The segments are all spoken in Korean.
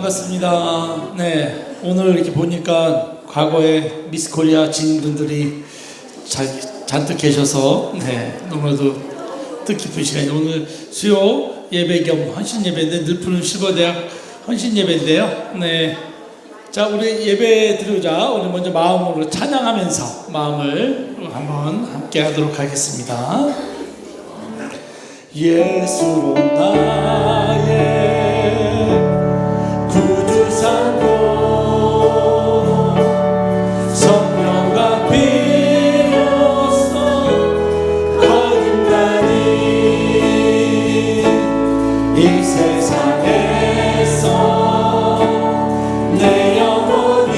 반갑습니다. 네, 오늘 이렇게 보니까 과거에 미스 코리아 진분들이 잔뜩 계셔서 너무나도 뜻깊은 시간이 오늘 수요 예배 겸 헌신 예배인데 늘푸른 실버대학 헌신 예배인데요. 네, 자 우리 예배 드리자. 우리 먼저 마음으로 찬양하면서 마음을 한번 함께 하도록 하겠습니다. 예수로 나의 구주상고 성령과 비로소 거듭나니 이 세상에서 내 영혼이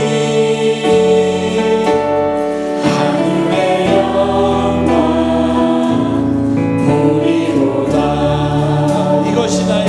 하늘의 영광 보리로다. 이것이 나의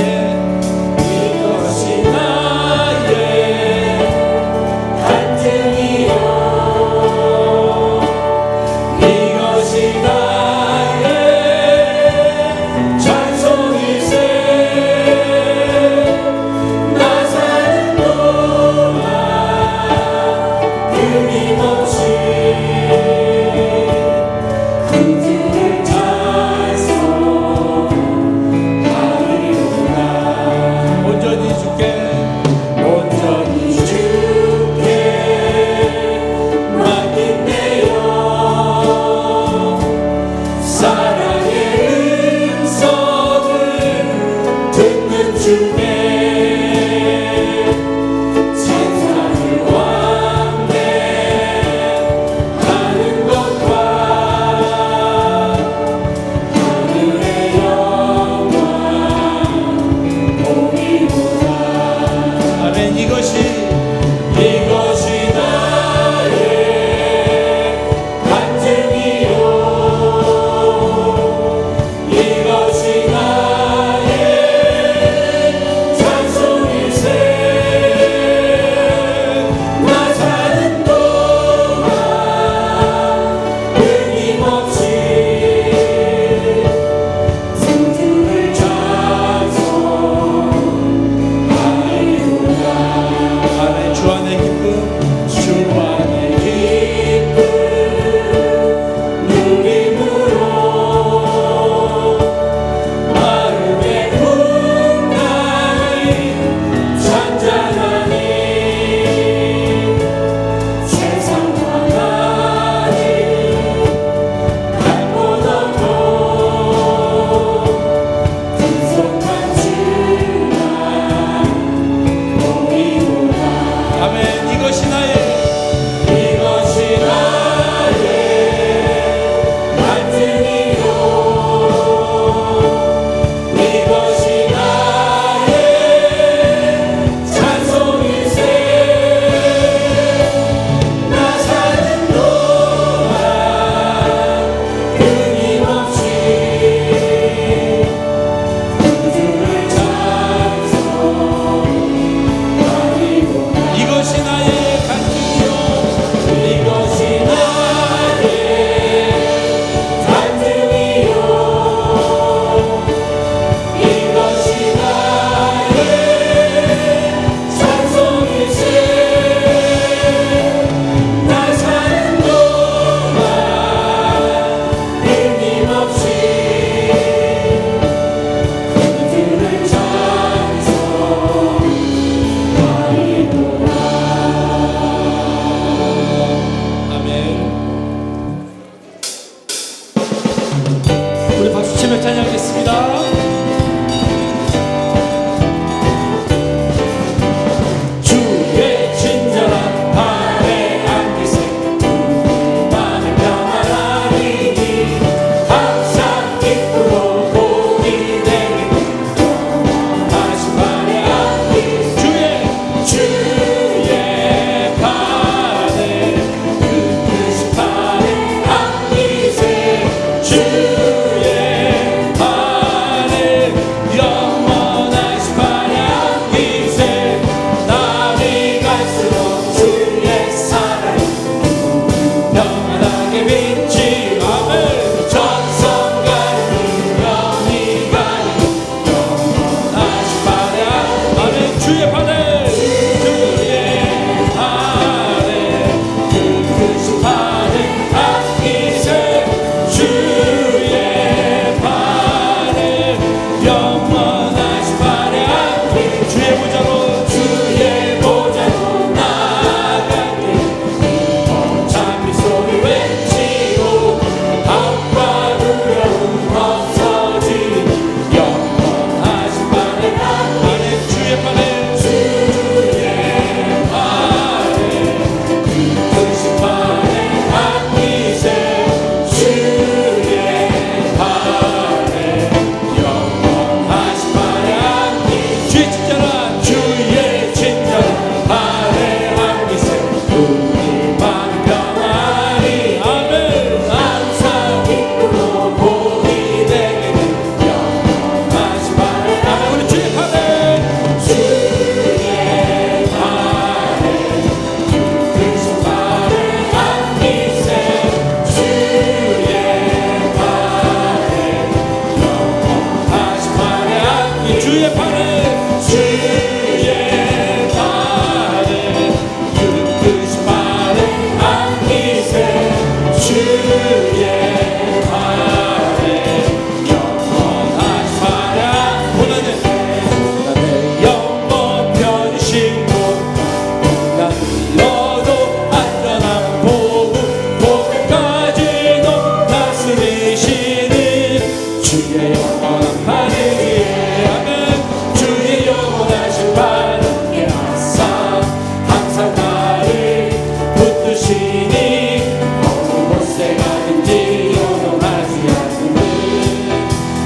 붙드시니 어느 곳에 가든지 요동하지 않는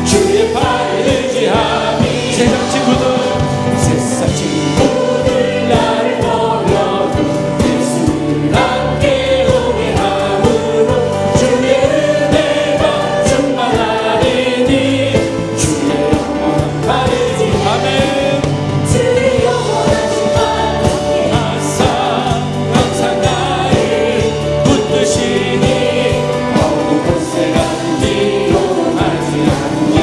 주의 팔을 의지하니 세상 친구들 나를 버려도 예수를 함께 오게 함으로 주의 은혜가 충만하리니 주의 영원한 팔을 아멘. 주의 영원하신 팔을 항상 나를 붙드시니 어느 곳에 가든지 요동하지 않니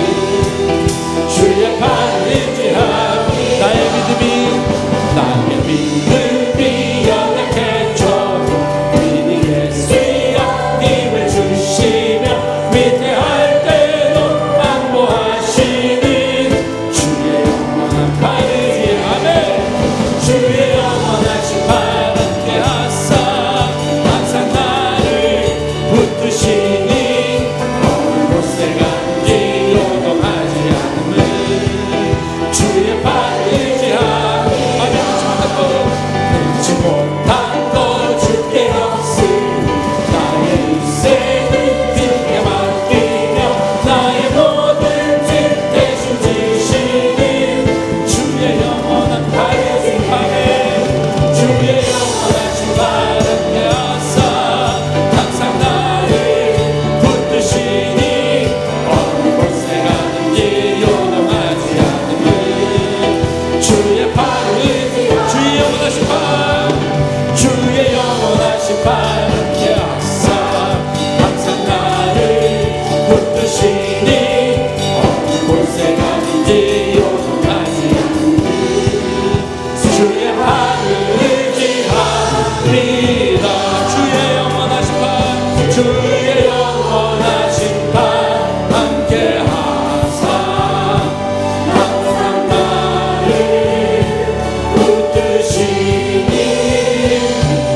주의 팔을 의지하니 나의 믿음이 연약해져도 믿니 예수야 힘을 주시며 위태할 때도 안보하시는 주의 영원한 팔을 아멘. 주의 영원하신 팔 함께 하사 항상 나를 붙드시니 어느 곳에 가든지 요동하지 않는 주의 팔을 의지하니 아멘. 잊지 못한 것 주께 없으니 나의 인생을 주께 맡기며 나의 모든 죄 대신 지시는 주의 영원한 팔을 아멘. 주의 영원하신 팔 함께 하사 항상 나를 붙드시니 어느 곳에 가든지 요동하지 않는 주의 팔을 주의 영원하신 팔 주의 영원하신 팔 함께 하사 항상 나를 붙드시니 어느 곳에 가든지 요동하지 않는 주의 팔을 의지하리라. 주의 영원하신 팔 주의 영원하신 팔 함께 하사 항상 나를 붙드시니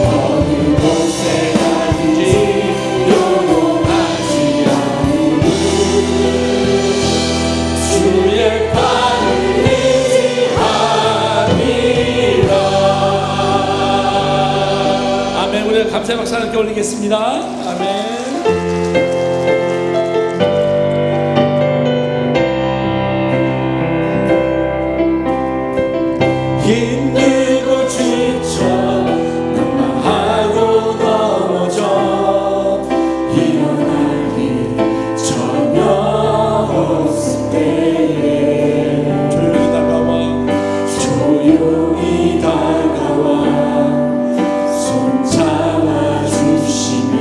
어느 곳에 가든지 요동하지 않는 주의 팔을 의지하리라. 아멘. 우리 감사의 박수 함께 올리겠습니다. 아멘. 힘들고 지쳐 낙마하고 넘어져 일어날 일 전혀 없을 때에 조용히 다가와 손 잡아주시며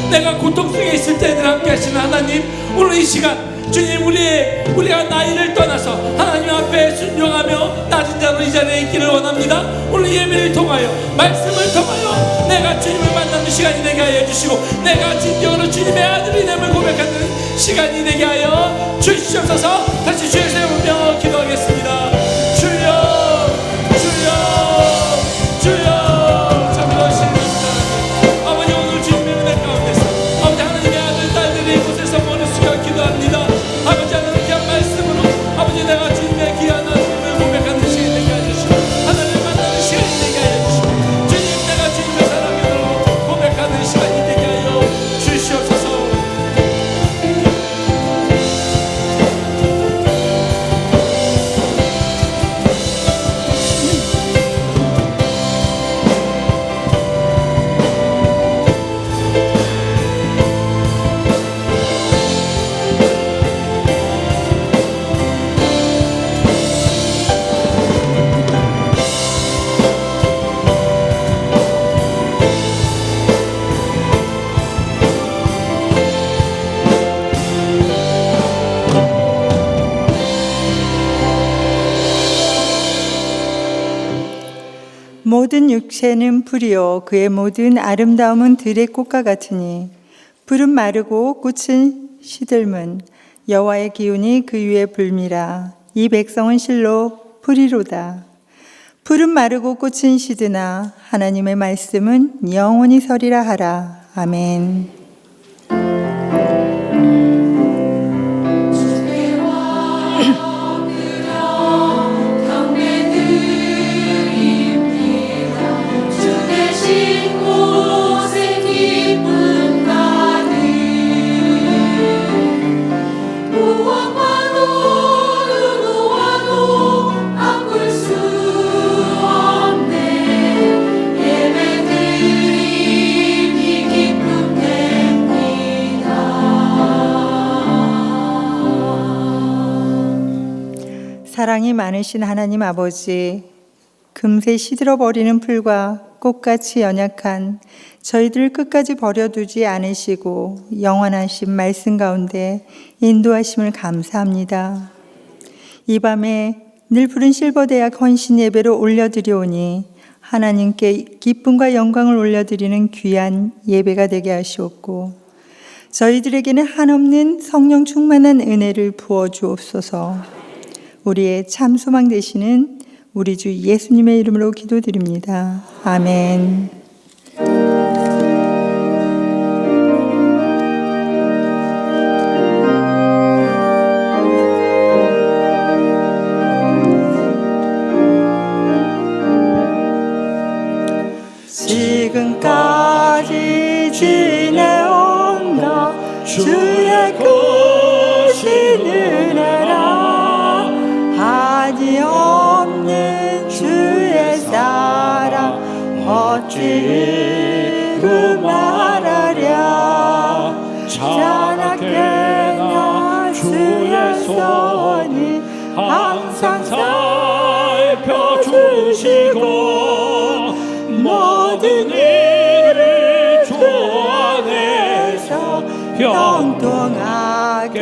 내가 고통 속에 있을 때 늘 함께 하시는 하나님, 오늘 이 시간 주님, 우리가 나이를 떠나서 하나님 앞에 순종하며 낮은 자로 이 자리에 있기를 원합니다. 오늘 예배를 통하여, 말씀을 통하여 내가 주님을 만나는 시간이 되게 하여 주시고, 내가 진정으로 주님의 아들이 됨을 고백하는 시간이 되게 하여 주시옵소서. 다시 주의 세우며 기도하겠습니다. 주여, 주여, 주여. 참으로신 하나님, 아버지, 오늘 주님의 은혜 가운데서 아버지 하나님의 아들 딸들이 이곳에서 머리 숙여 기도합니다. 아버지 하나님, 귀한 말씀으로 아버지 내가 주님의 귀한 하나님을 고백하는 시간이 되게 해주시고, 하나님을 만나는 시간이 되게 해주시고, 주님, 내가 주님의 사랑으로 고백하는 시간이 되게 하여 주시옵소서. 모든 육체는 풀이요 그의 모든 아름다움은 들의 꽃과 같으니 풀은 마르고 꽃은 시들문 여호와의 기운이 그 위에 불미라. 이 백성은 실로 풀이로다. 풀은 마르고 꽃은 시드나 하나님의 말씀은 영원히 서리라 하라. 아멘. 사랑이 많으신 하나님 아버지, 금세 시들어버리는 풀과 꽃같이 연약한 저희들을 끝까지 버려두지 않으시고 영원하신 말씀 가운데 인도하심을 감사합니다. 이 밤에 늘 푸른 실버대학 헌신 예배로 올려드리오니 하나님께 기쁨과 영광을 올려드리는 귀한 예배가 되게 하시옵고, 저희들에게는 한없는 성령 충만한 은혜를 부어주옵소서. 우리의 참 소망 되시는 우리 주 예수님의 이름으로 기도드립니다. 아멘. 지금까지 지내온 나 주의 크신 은혜라 한이 없는 주의 사랑 어찌로 말하랴. 자나깨나 주의 손이 항상 살펴주시고 모든 일을 주 안에서 형통하게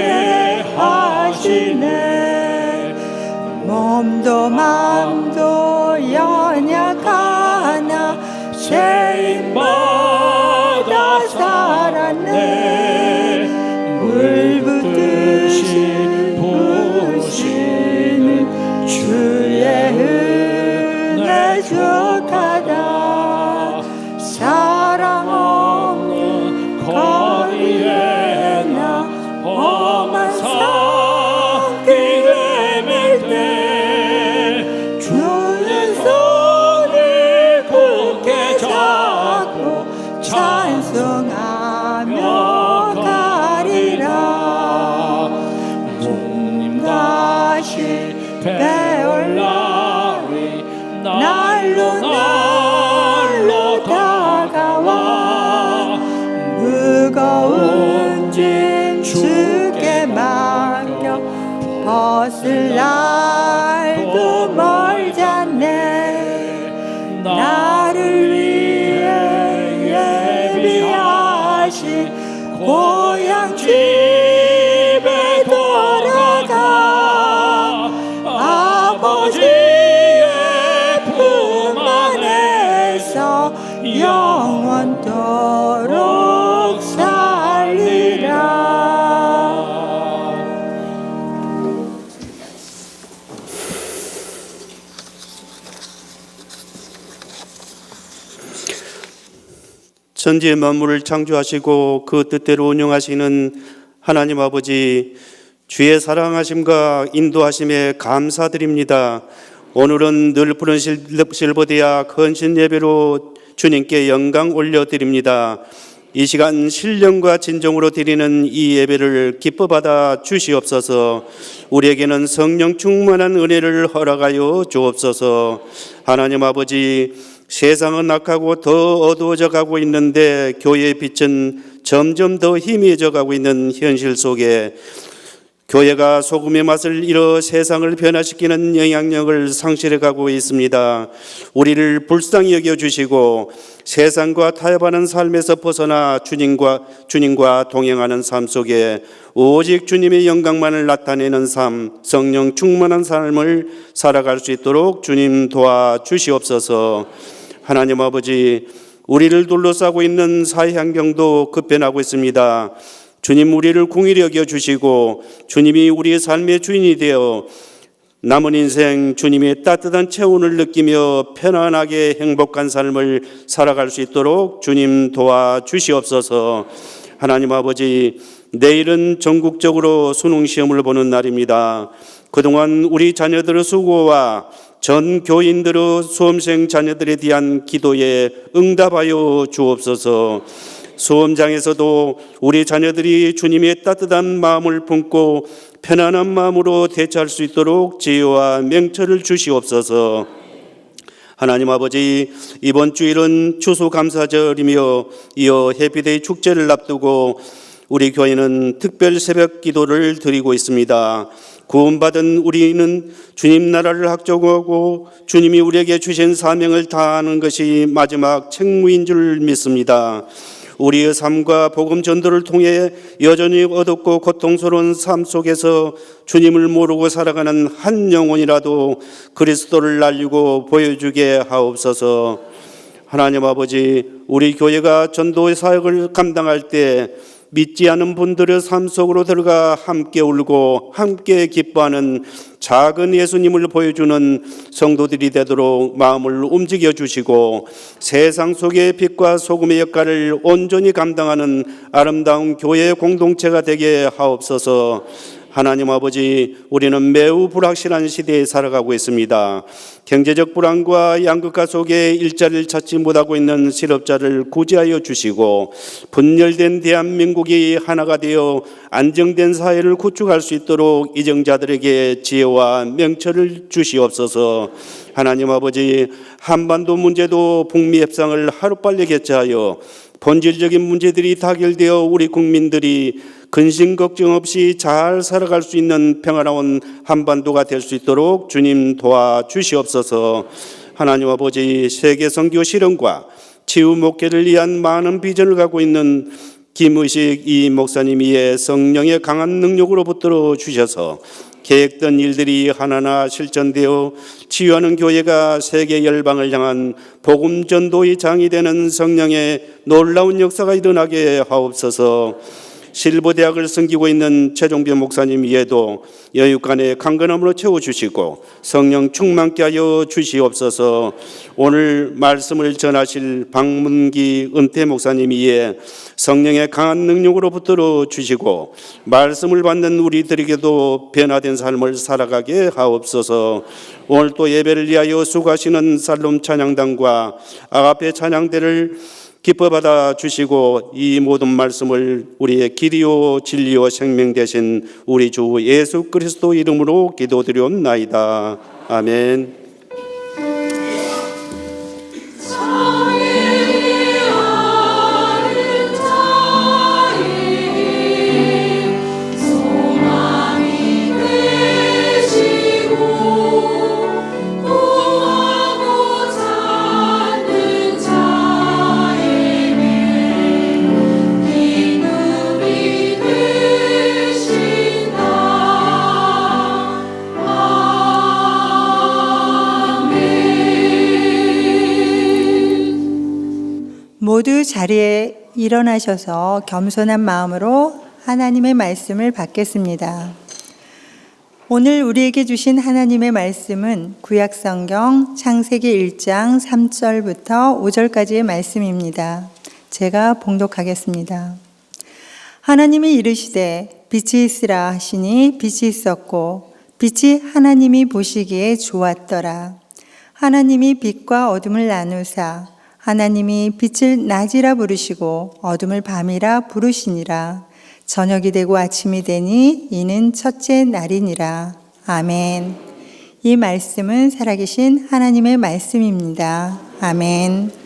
하시네. 몸도 맘도 연약하나 죄인마다 살았네. 물 붓듯이 부으시는 주의 은혜 족하다. 사랑 없는 거리에 나 험한 산길에 맬 때 주의 손을 굳게 잡아 고향 집에 돌아가 아버지의 품 안에서 영원토록 살리라. 천지의 만물을 창조하시고 그 뜻대로 운영하시는 하나님 아버지, 주의 사랑하심과 인도하심에 감사드립니다. 오늘은 늘 푸른 실버대학 헌신 예배로 주님께 영광 올려드립니다. 이 시간 신령과 진정으로 드리는 이 예배를 기뻐 받아 주시옵소서. 우리에게는 성령 충만한 은혜를 허락하여 주옵소서. 하나님 아버지, 세상은 악하고 더 어두워져 가고 있는데 교회의 빛은 점점 더 희미해져 가고 있는 현실 속에 교회가 소금의 맛을 잃어 세상을 변화시키는 영향력을 상실해 가고 있습니다. 우리를 불쌍히 여겨주시고 세상과 타협하는 삶에서 벗어나 주님과 동행하는 삶 속에 오직 주님의 영광만을 나타내는 삶, 성령 충만한 삶을 살아갈 수 있도록 주님 도와주시옵소서. 하나님 아버지, 우리를 둘러싸고 있는 사회 환경도 급변하고 있습니다. 주님, 우리를 긍휼히 여겨주시고 주님이 우리의 삶의 주인이 되어 남은 인생 주님의 따뜻한 체온을 느끼며 편안하게 행복한 삶을 살아갈 수 있도록 주님 도와주시옵소서. 하나님 아버지, 내일은 전국적으로 수능시험을 보는 날입니다. 그동안 우리 자녀들의 수고와 전 교인들의 수험생 자녀들에 대한 기도에 응답하여 주옵소서. 수험장에서도 우리 자녀들이 주님의 따뜻한 마음을 품고 편안한 마음으로 대처할 수 있도록 지혜와 명철을 주시옵소서. 하나님 아버지, 이번 주일은 추수감사절이며 이어 해피데이 축제를 앞두고 우리 교회는 특별 새벽 기도를 드리고 있습니다. 구원받은 우리는 주님 나라를 확정하고 주님이 우리에게 주신 사명을 다하는 것이 마지막 책무인 줄 믿습니다. 우리의 삶과 복음 전도를 통해 여전히 어둡고 고통스러운 삶 속에서 주님을 모르고 살아가는 한 영혼이라도 그리스도를 알리고 보여주게 하옵소서. 하나님 아버지, 우리 교회가 전도의 사역을 감당할 때 믿지 않은 분들의 삶 속으로 들어가 함께 울고 함께 기뻐하는 작은 예수님을 보여주는 성도들이 되도록 마음을 움직여 주시고 세상 속의 빛과 소금의 역할을 온전히 감당하는 아름다운 교회 공동체가 되게 하옵소서. 하나님 아버지, 우리는 매우 불확실한 시대에 살아가고 있습니다. 경제적 불안과 양극화 속에 일자리를 찾지 못하고 있는 실업자를 구제하여 주시고 분열된 대한민국이 하나가 되어 안정된 사회를 구축할 수 있도록 이정자들에게 지혜와 명철을 주시옵소서. 하나님 아버지, 한반도 문제도 북미 협상을 하루빨리 개최하여 본질적인 문제들이 타결되어 우리 국민들이 근심 걱정 없이 잘 살아갈 수 있는 평화로운 한반도가 될 수 있도록 주님 도와주시옵소서. 하나님 아버지, 세계 선교 실현과 치유 목회를 위한 많은 비전을 갖고 있는 김의식 이 목사님이 성령의 강한 능력으로 붙들어 주셔서 계획된 일들이 하나하나 실천되어 치유하는 교회가 세계 열방을 향한 복음 전도의 장이 되는 성령의 놀라운 역사가 일어나게 하옵소서. 실버대학을 섬기고 있는 최종변 목사님 위에도 여육간의 강건함으로 채워주시고 성령 충만케 하여 주시옵소서. 오늘 말씀을 전하실 박문기 은퇴 목사님 위에 성령의 강한 능력으로 붙들어 주시고 말씀을 받는 우리들에게도 변화된 삶을 살아가게 하옵소서. 오늘 또 예배를 위하여 수고하시는 살롬 찬양단과 아가페 찬양대를 기뻐 받아 주시고 이 모든 말씀을 우리의 길이요 진리요 생명 되신 우리 주 예수 그리스도 이름으로 기도드리옵나이다. 아멘. 모두 자리에 일어나셔서 겸손한 마음으로 하나님의 말씀을 받겠습니다. 오늘 우리에게 주신 하나님의 말씀은 구약성경 창세기 1장 3절부터 5절까지의 말씀입니다. 제가 봉독하겠습니다. 하나님이 이르시되 빛이 있으라 하시니 빛이 있었고 빛이 하나님이 보시기에 좋았더라. 하나님이 빛과 어둠을 나누사 하나님이 빛을 낮이라 부르시고 어둠을 밤이라 부르시니라. 저녁이 되고 아침이 되니 이는 첫째 날이니라. 아멘. 이 말씀은 살아계신 하나님의 말씀입니다. 아멘.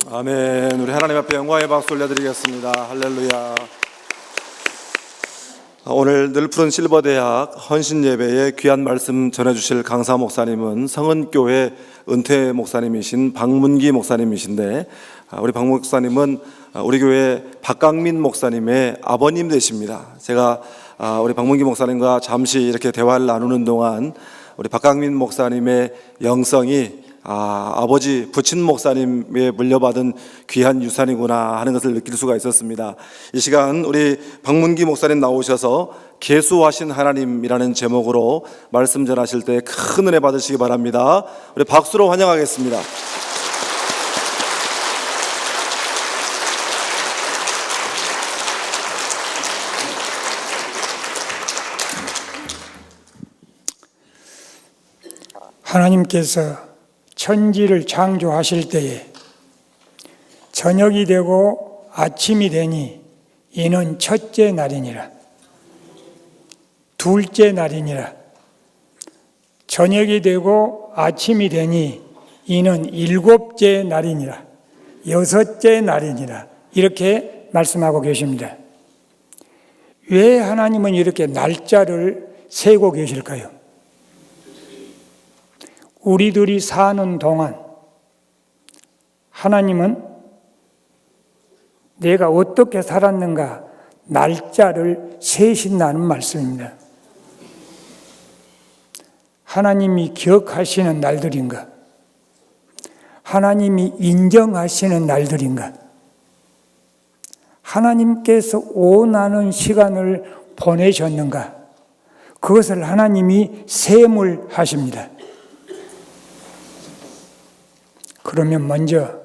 아멘. 우리 하나님 앞에 영광의 박수 올려드리겠습니다. 할렐루야. 오늘 늘 푸른 실버대학 헌신예배에 귀한 말씀 전해주실 강사 목사님은 성은교회 은퇴 목사님이신 박문기 목사님이신데, 우리 박 목사님은 우리 교회 박강민 목사님의 아버님 되십니다. 제가 우리 박문기 목사님과 잠시 이렇게 대화를 나누는 동안 우리 박강민 목사님의 영성이 아버지 부친 목사님에 물려받은 귀한 유산이구나 하는 것을 느낄 수가 있었습니다. 이 시간 우리 박문기 목사님 나오셔서 계수하신 하나님이라는 제목으로 말씀 전하실 때 큰 은혜 받으시기 바랍니다. 우리 박수로 환영하겠습니다. 하나님께서 천지를 창조하실 때에 저녁이 되고 아침이 되니 이는 첫째 날이니라. 둘째 날이니라. 저녁이 되고 아침이 되니 이는 일곱째 날이니라. 여섯째 날이니라. 이렇게 말씀하고 계십니다. 왜 하나님은 이렇게 날짜를 세고 계실까요? 우리들이 사는 동안 하나님은 내가 어떻게 살았는가 날짜를 세신다는 말씀입니다. 하나님이 기억하시는 날들인가? 하나님이 인정하시는 날들인가? 하나님께서 원하는 시간을 보내셨는가? 그것을 하나님이 셈을 하십니다. 그러면 먼저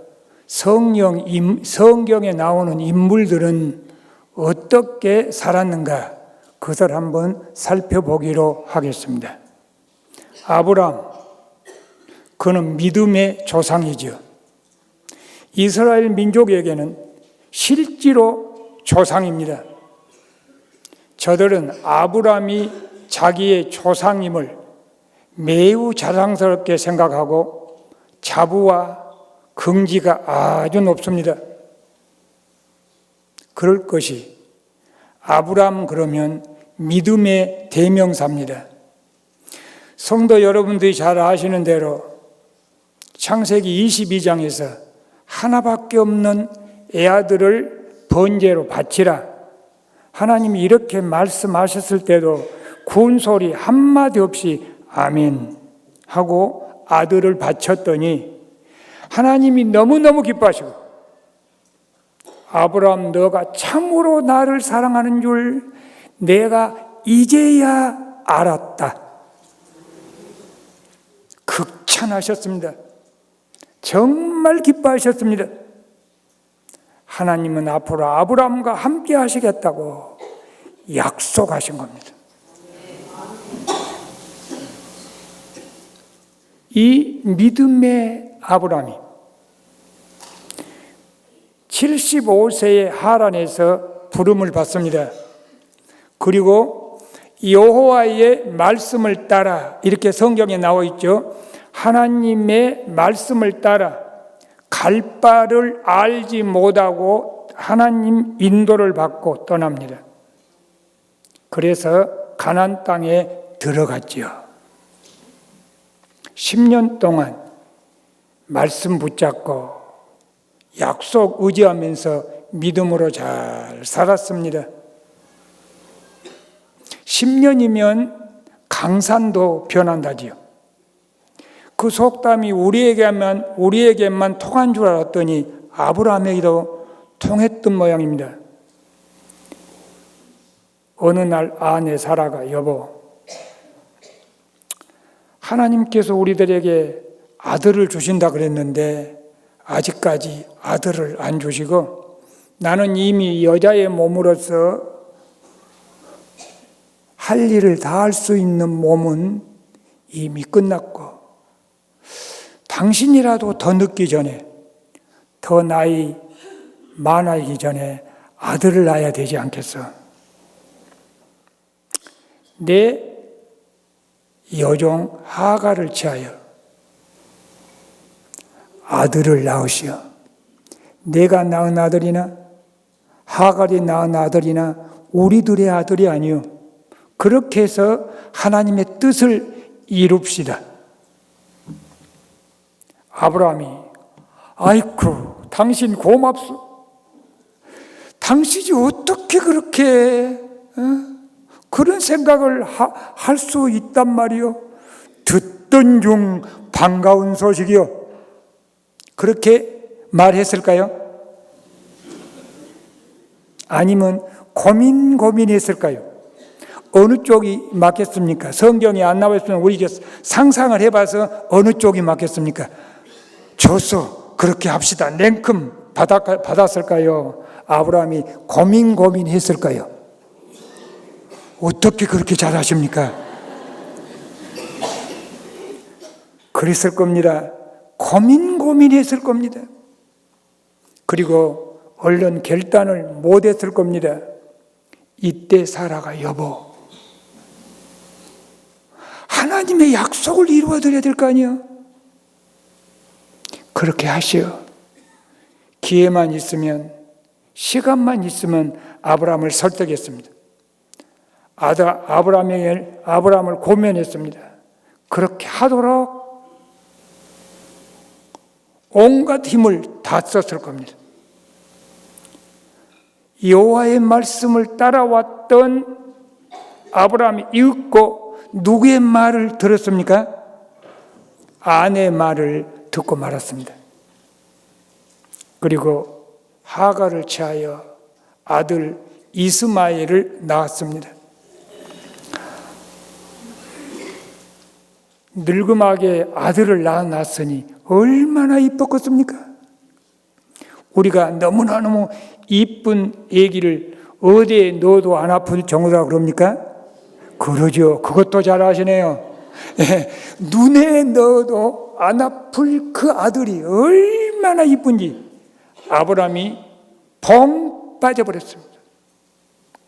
성경에 나오는 인물들은 어떻게 살았는가? 그것을 한번 살펴보기로 하겠습니다. 아브라함, 그는 믿음의 조상이죠. 이스라엘 민족에게는 실제로 조상입니다. 저들은 아브라함이 자기의 조상임을 매우 자랑스럽게 생각하고 자부와 긍지가 아주 높습니다. 그럴 것이 아브라함 그러면 믿음의 대명사입니다. 성도 여러분들이 잘 아시는 대로 창세기 22장에서 하나밖에 없는 애아들을 번제로 바치라 하나님이 이렇게 말씀하셨을 때도 군 소리 한마디 없이 아멘 하고 아들을 바쳤더니 하나님이 너무너무 기뻐하시고 아브라함 너가 참으로 나를 사랑하는 줄 내가 이제야 알았다. 극찬하셨습니다. 정말 기뻐하셨습니다. 하나님은 앞으로 아브라함과 함께 하시겠다고 약속하신 겁니다. 이 믿음의 아브라함이 75세의 하란에서 부름을 받습니다. 그리고 여호와의 말씀을 따라 이렇게 성경에 나와 있죠. 하나님의 말씀을 따라 갈 바를 알지 못하고 하나님 인도를 받고 떠납니다. 그래서 가나안 땅에 들어갔죠. 10년 동안 말씀 붙잡고 약속 의지하면서 믿음으로 잘 살았습니다. 10년이면 강산도 변한다지요. 그 속담이 우리에게만 통한 줄 알았더니 아브라함에게도 통했던 모양입니다. 어느 날 아내 사라가 여보, 하나님께서 우리들에게 아들을 주신다 그랬는데 아직까지 아들을 안 주시고 나는 이미 여자의 몸으로서 할 일을 다 할 수 있는 몸은 이미 끝났고 당신이라도 더 늦기 전에 더 나이 많아지기 전에 아들을 낳아야 되지 않겠어? 내 여종 하가를 취하여 아들을 낳으시오. 내가 낳은 아들이나 하갈이 낳은 아들이나 우리들의 아들이 아니오. 그렇게 해서 하나님의 뜻을 이룹시다. 아브라함이 아이쿠 당신 고맙소. 당신이 어떻게 그렇게 그런 생각을 할 수 있단 말이오. 듣던 중 반가운 소식이요. 그렇게 말했을까요? 아니면 고민했을까요? 어느 쪽이 맞겠습니까? 성경에 안 나와 있으면 우리 상상을 해봐서 어느 쪽이 맞겠습니까? 줬어. 그렇게 합시다. 냉큼 받았을까요? 아브라함이 고민했을까요? 어떻게 그렇게 잘하십니까? 그랬을 겁니다. 고민했을 겁니다. 그리고 얼른 결단을 못했을 겁니다. 이때 사라가 여보, 하나님의 약속을 이루어드려야 될 거 아니야? 그렇게 하시오. 기회만 있으면, 시간만 있으면 아브라함을 설득했습니다. 아브라함을 고면했습니다. 그렇게 하도록 온갖 힘을 다 썼을 겁니다. 여호와의 말씀을 따라왔던 아브라함이 이윽고 누구의 말을 들었습니까? 아내의 말을 듣고 말았습니다. 그리고 하갈을 취하여 아들 이스마엘을 낳았습니다. 늙음하게 아들을 낳았으니 얼마나 이뻤겠습니까? 우리가 너무너무 이쁜 아기를 어디에 넣어도 안 아플 정도라 그럽니까? 그러죠. 그것도 잘 아시네요. 눈에 넣어도 안 아플 그 아들이 얼마나 이쁜지 아브라함이 펑 빠져버렸습니다.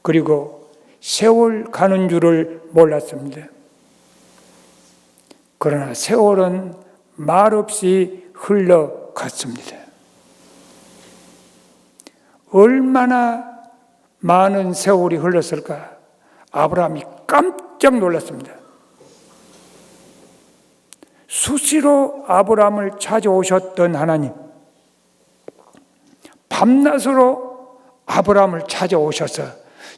그리고 세월 가는 줄을 몰랐습니다. 그러나 세월은 말없이 흘러갔습니다. 얼마나 많은 세월이 흘렀을까? 아브라함이 깜짝 놀랐습니다. 수시로 아브라함을 찾아오셨던 하나님, 밤낮으로 아브라함을 찾아오셔서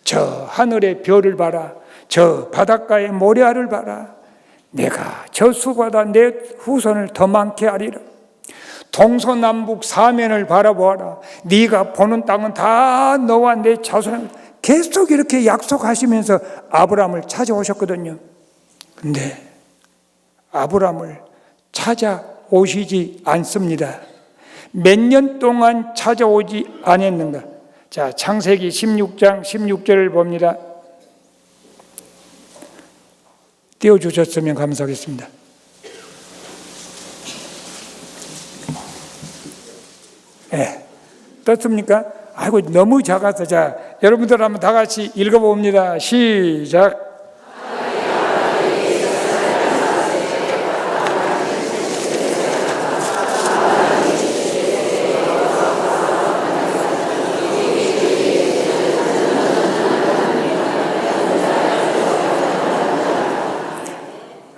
저 하늘의 별을 봐라, 저 바닷가의 모래알을 봐라, 내가 저 수보다 내 후손을 더 많게 하리라, 동서남북 사면을 바라보아라, 네가 보는 땅은 다 너와 내 자손, 계속 이렇게 약속하시면서 아브라함을 찾아오셨거든요. 근데 아브라함을 찾아오시지 않습니다. 몇 년 동안 찾아오지 않았는가? 자, 창세기 16장 16절을 봅니다. 띄워주셨으면 감사하겠습니다. 떴습니까? 아이고, 너무 작아서. 자, 여러분들 한번 다 같이 읽어봅니다. 시작.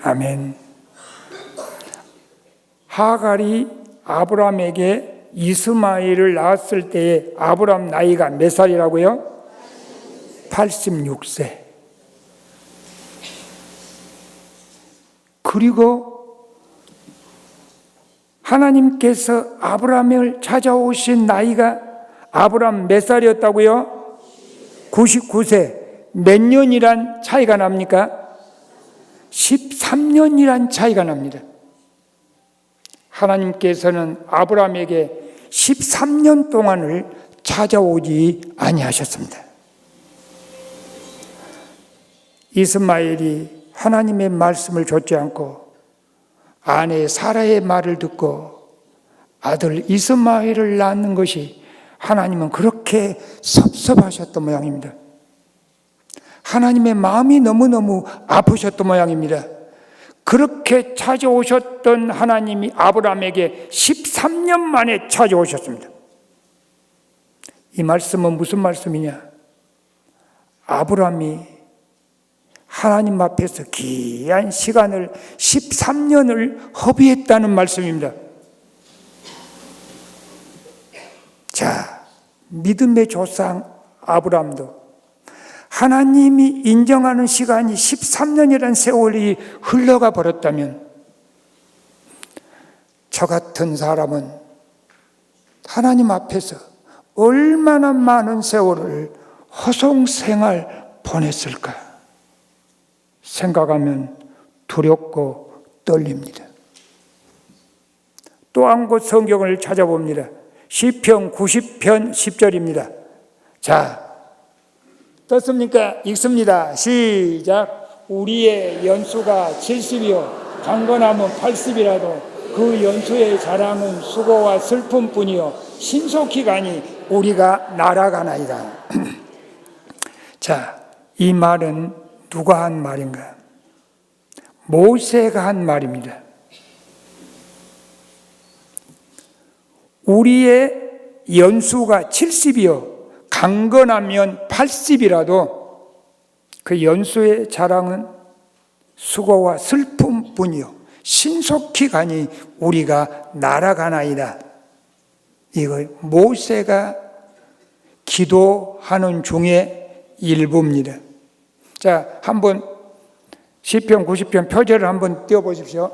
아멘. 하갈이 아브라함에게 이스마엘을 낳았을 때에 아브라함 나이가 몇 살이라고요? 86세. 그리고 하나님께서 아브라함을 찾아오신 나이가 아브라함 몇 살이었다고요? 99세. 몇 년이란 차이가 납니까? 13년이란 차이가 납니다. 하나님께서는 아브라함에게 13년 동안을 찾아오지 아니하셨습니다. 이스마엘이 하나님의 말씀을 좇지 않고 아내 사라의 말을 듣고 아들 이스마엘을 낳는 것이 하나님은 그렇게 섭섭하셨던 모양입니다. 하나님의 마음이 너무너무 아프셨던 모양입니다. 그렇게 찾아오셨던 하나님이 아브라함에게 13년 만에 찾아오셨습니다. 이 말씀은 무슨 말씀이냐? 아브라함이 하나님 앞에서 귀한 시간을 13년을 허비했다는 말씀입니다. 자, 믿음의 조상 아브라함도 하나님이 인정하는 시간이 13년이라는 세월이 흘러가 버렸다면 저 같은 사람은 하나님 앞에서 얼마나 많은 세월을 허송생활 보냈을까 생각하면 두렵고 떨립니다. 또 한 곳 성경을 찾아봅니다. 시편 90편 10절입니다. 자, 떴습니까? 읽습니다. 시작. 우리의 연수가 70이요 강건함은 80이라도 그 연수의 자랑은 수고와 슬픔뿐이요 신속히 가니 우리가 날아가나이다. 자, 이 말은 누가 한 말인가? 모세가 한 말입니다. 우리의 연수가 70이요 강건하면 80이라도 그 연수의 자랑은 수고와 슬픔뿐이요 신속히 가니 우리가 날아가나이다. 이거 모세가 기도하는 중에 일부입니다. 자, 한번 시편 90편 표제를 한번 띄워보십시오.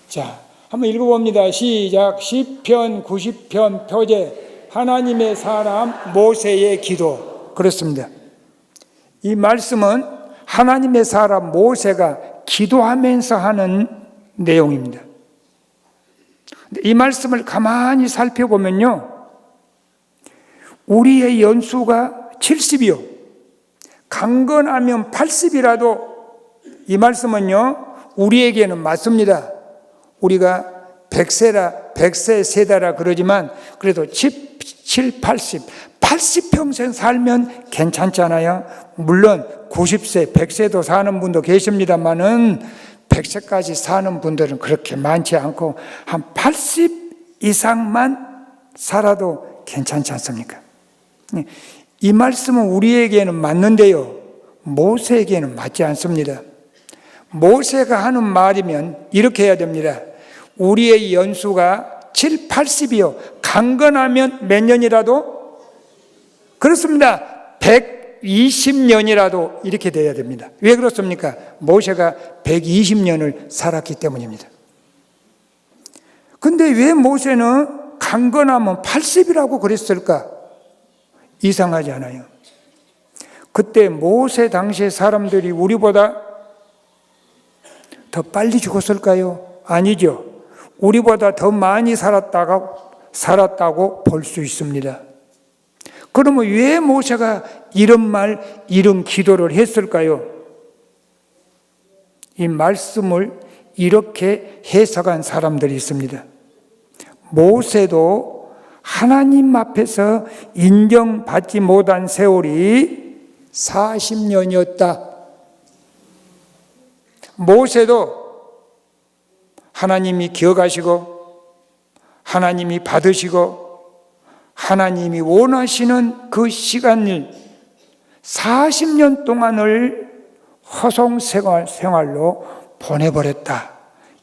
자, 한번 읽어봅니다. 시작. 시편 90편 표제 하나님의 사람 모세의 기도. 그렇습니다. 이 말씀은 하나님의 사람 모세가 기도하면서 하는 내용입니다. 이 말씀을 가만히 살펴보면요, 우리의 연수가 70이요 강건하면 80이라도 이 말씀은요 우리에게는 맞습니다. 우리가 100세 세다라 그러지만 그래도 7, 80 평생 살면 괜찮잖아요. 물론 90세, 100세도 사는 분도 계십니다만은 100세까지 사는 분들은 그렇게 많지 않고 한 80 이상만 살아도 괜찮지 않습니까? 이 말씀은 우리에게는 맞는데요, 모세에게는 맞지 않습니다. 모세가 하는 말이면 이렇게 해야 됩니다. 우리의 연수가 7, 80이요 강건하면 몇 년이라도? 그렇습니다. 120년이라도 이렇게 돼야 됩니다. 왜 그렇습니까? 모세가 120년을 살았기 때문입니다. 근데 왜 모세는 강건하면 80이라고 그랬을까? 이상하지 않아요. 그때 모세 당시의 사람들이 우리보다 더 빨리 죽었을까요? 아니죠. 우리보다 더 많이 살았다고 볼 수 있습니다. 그러면 왜 모세가 이런 말, 이런 기도를 했을까요? 이 말씀을 이렇게 해석한 사람들이 있습니다. 모세도 하나님 앞에서 인정받지 못한 세월이 40년이었다. 모세도 하나님이 기억하시고 하나님이 받으시고 하나님이 원하시는 그 시간을 40년 동안을 허송 생활로 보내버렸다.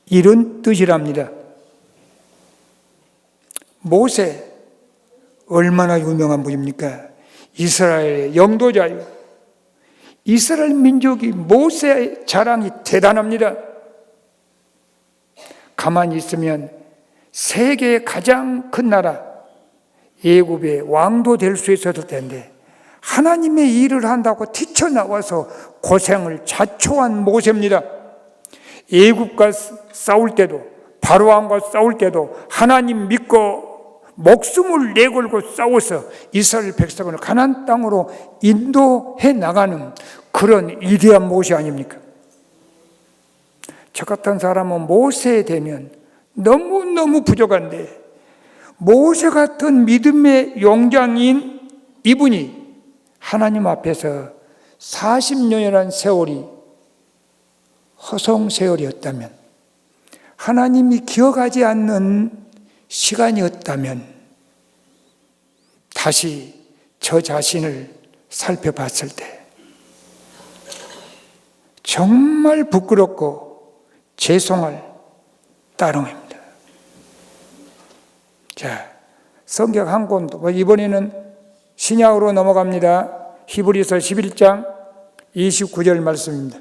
이런 뜻이랍니다. 모세 얼마나 유명한 분입니까? 이스라엘의 영도자요. 이스라엘 민족이 모세의 자랑이 대단합니다. 가만히 있으면 세계의 가장 큰 나라 애굽의 왕도 될 수 있었을 텐데 하나님의 일을 한다고 튀쳐나와서 고생을 자초한 모세입니다. 애굽과 싸울 때도 바로왕과 싸울 때도 하나님 믿고 목숨을 내걸고 싸워서 이스라엘 백성을 가나안 땅으로 인도해 나가는 그런 위대한 모세 아닙니까? 저 같은 사람은 모세에 되면 너무너무 부족한데 모세 같은 믿음의 용장인 이분이 하나님 앞에서 40년이라는 세월이 허송 세월이었다면, 하나님이 기억하지 않는 시간이었다면 다시 저 자신을 살펴봤을 때 정말 부끄럽고 죄송할 따름입니다. 자, 성경 한 권, 이번에는 신약으로 넘어갑니다. 히브리서 11장 29절 말씀입니다.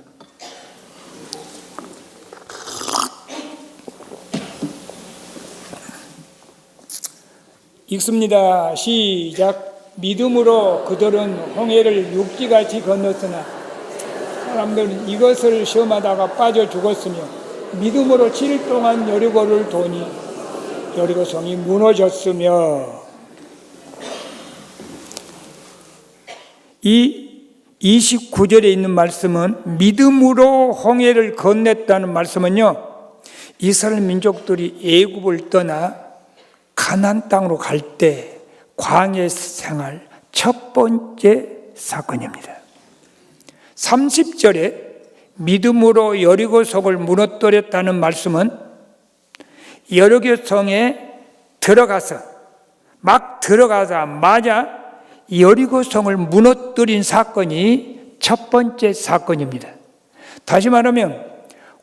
읽습니다. 시작. 믿음으로 그들은 홍해를 육지같이 건넜으나 사람들은 이것을 시험하다가 빠져 죽었으며 믿음으로 7일 동안 여리고를 도니 여리고성이 무너졌으며. 이 29절에 있는 말씀은 믿음으로 홍해를 건넜다는 말씀은요, 이스라엘 민족들이 애굽을 떠나 가나안 땅으로 갈 때 광야 생활 첫 번째 사건입니다. 30절에 믿음으로 여리고성을 무너뜨렸다는 말씀은 여리고성에 막 들어가자마자 여리고성을 무너뜨린 사건이 첫 번째 사건입니다. 다시 말하면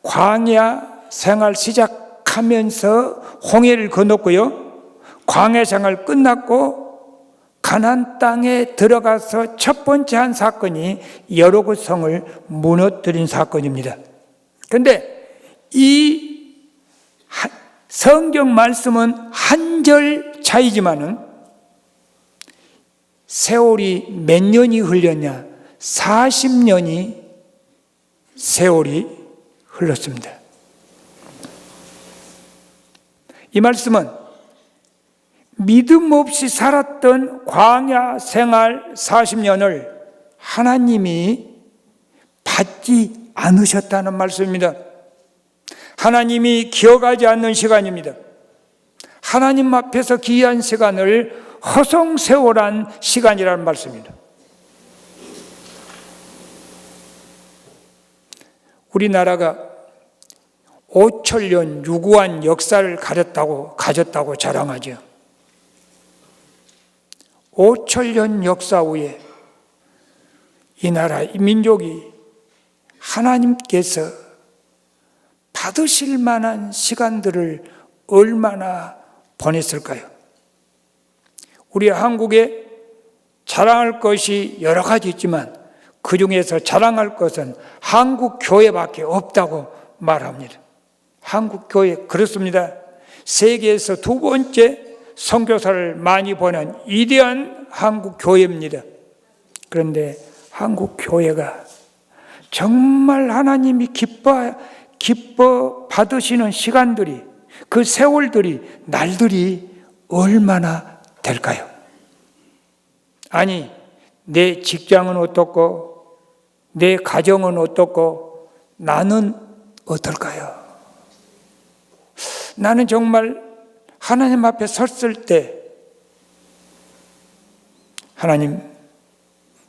광야 생활 시작하면서 홍해를 건넜고요, 광야 생활 끝났고 가나안 땅에 들어가서 첫 번째 한 사건이 여리고성을 무너뜨린 사건입니다. 그런데 이 성경 말씀은 한 절 차이지만은 세월이 몇 년이 흘렸냐? 40년이 세월이 흘렀습니다. 이 말씀은 믿음 없이 살았던 광야 생활 40년을 하나님이 받지 않으셨다는 말씀입니다. 하나님이 기억하지 않는 시간입니다. 하나님 앞에서 귀한 시간을 허송세월한 시간이라는 말씀입니다. 우리나라가 5천년 유구한 역사를 가졌다고 자랑하죠. 5천년 역사 후에 이 나라, 이 민족이 하나님께서 받으실 만한 시간들을 얼마나 보냈을까요? 우리 한국에 자랑할 것이 여러 가지 있지만 그 중에서 자랑할 것은 한국 교회밖에 없다고 말합니다. 한국 교회 그렇습니다. 세계에서 두 번째 선교사를 많이 보낸 위대한 한국 교회입니다. 그런데 한국 교회가 정말 하나님이 기뻐 받으시는 시간들이, 그 세월들이, 날들이 얼마나 될까요? 아니, 내 직장은 어떻고 내 가정은 어떻고 나는 어떨까요? 나는 정말 하나님 앞에 섰을 때 하나님,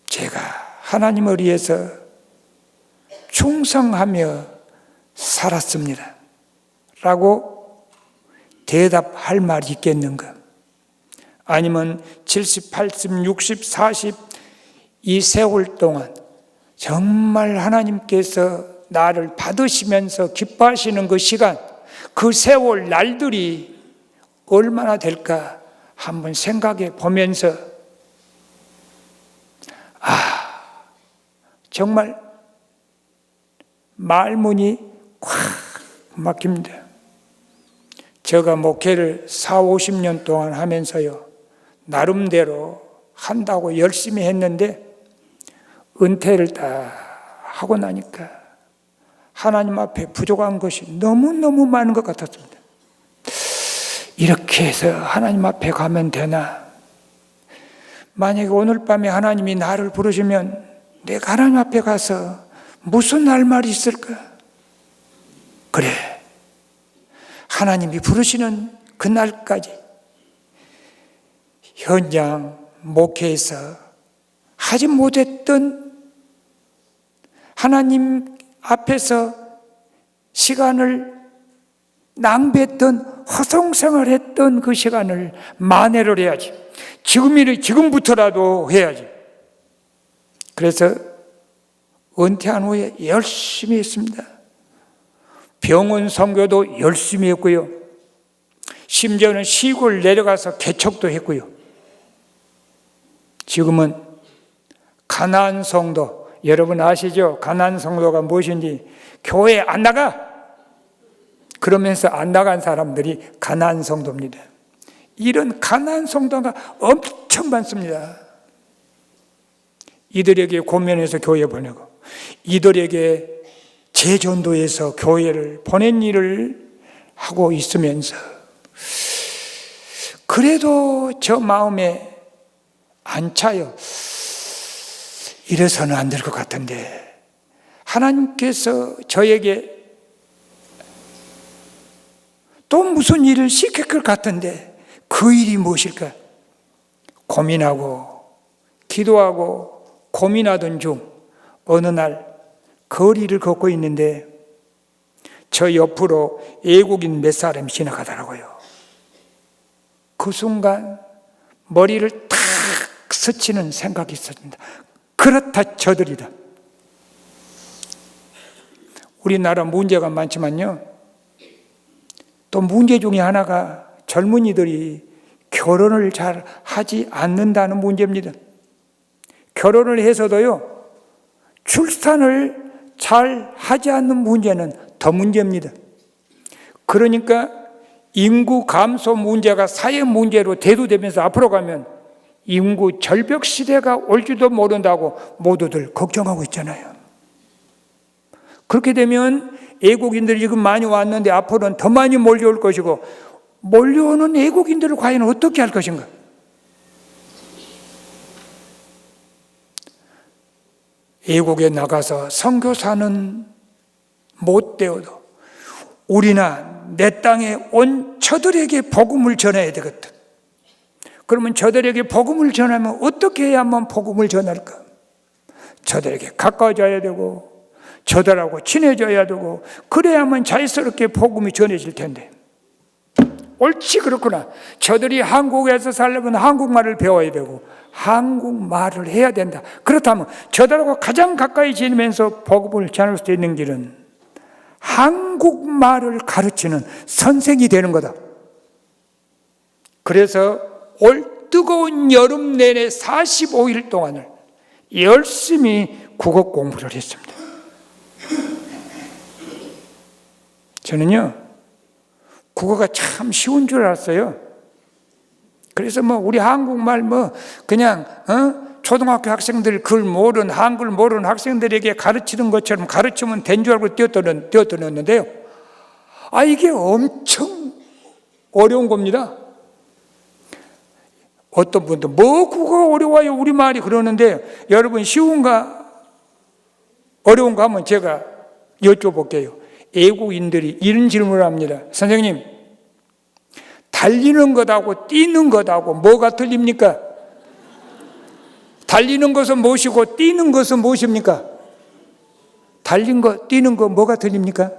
제가 하나님을 위해서 충성하며 살았습니다 라고 대답할 말이 있겠는가? 아니면 70, 80, 60, 40 이 세월 동안 정말 하나님께서 나를 받으시면서 기뻐하시는 그 시간, 그 세월 날들이 얼마나 될까 한번 생각해 보면서 정말 말문이 콱 막힙니다. 제가 목회를 4, 50년 동안 하면서요, 나름대로 한다고 열심히 했는데 은퇴를 다 하고 나니까 하나님 앞에 부족한 것이 너무너무 많은 것 같았습니다. 이렇게 해서 하나님 앞에 가면 되나? 만약에 오늘 밤에 하나님이 나를 부르시면 내가 하나님 앞에 가서 무슨 할 말이 있을까? 그래, 하나님이 부르시는 그날까지 현장 목회에서 하지 못했던, 하나님 앞에서 시간을 낭비했던, 허송생활했던 그 시간을 만회를 해야지. 지금부터라도 해야지. 그래서 은퇴한 후에 열심히 했습니다. 병원 선교도 열심히 했고요. 심지어는 시골 내려가서 개척도 했고요. 지금은 가나안 성도, 여러분 아시죠? 가나안 성도가 무엇인지. 교회 안 나가! 그러면서 안 나간 사람들이 가나안 성도입니다. 이런 가난한 성도가 엄청 많습니다. 이들에게 고면에서 교회 보내고 이들에게 제전도에서 교회를 보낸 일을 하고 있으면서 그래도 저 마음에 안 차요. 이래서는 안 될 것 같은데 하나님께서 저에게 또 무슨 일을 시킬 것 같은데 그 일이 무엇일까? 고민하고 기도하고 고민하던 중 어느 날 거리를 걷고 있는데 저 옆으로 외국인 몇 사람이 지나가더라고요. 그 순간 머리를 탁 스치는 생각이 있었습니다. 그렇다 저들이다. 우리나라 문제가 많지만요, 또 문제 중에 하나가 젊은이들이 결혼을 잘 하지 않는다는 문제입니다. 결혼을 해서도요, 출산을 잘 하지 않는 문제는 더 문제입니다. 그러니까 인구 감소 문제가 사회 문제로 대두되면서 앞으로 가면 인구 절벽 시대가 올지도 모른다고 모두들 걱정하고 있잖아요. 그렇게 되면 외국인들이 지금 많이 왔는데 앞으로는 더 많이 몰려올 것이고, 몰려오는 외국인들을 과연 어떻게 할 것인가? 외국에 나가서 선교사는 못 되어도 우리나 내 땅에 온 저들에게 복음을 전해야 되거든. 그러면 저들에게 복음을 전하면 어떻게 해야만 복음을 전할까? 저들에게 가까워져야 되고 저들하고 친해져야 되고 그래야만 자연스럽게 복음이 전해질 텐데, 옳지 그렇구나. 저들이 한국에서 살려면 한국말을 배워야 되고 한국말을 해야 된다. 그렇다면 저들하고 가장 가까이 지내면서 복음을 전할 수 있는 길은 한국말을 가르치는 선생이 되는 거다. 그래서 올 뜨거운 여름 내내 45일 동안을 열심히 국어 공부를 했습니다. 저는요, 국어가 참 쉬운 줄 알았어요. 그래서 우리 한국말 그냥 초등학교 학생들 글 모르는 한글 모르는 학생들에게 가르치는 것처럼 가르치면 된 줄 알고 뛰어들었는데요. 이게 엄청 어려운 겁니다. 어떤 분도 국어가 어려워요 우리말이 그러는데, 여러분 쉬운가 어려운가 하면 제가 여쭤볼게요. 외국인들이 이런 질문을 합니다. 선생님, 달리는 것하고 뛰는 것하고 뭐가 틀립니까? 달리는 것은 무엇이고 뛰는 것은 무엇입니까? 달린 거, 뛰는 거 뭐가 틀립니까?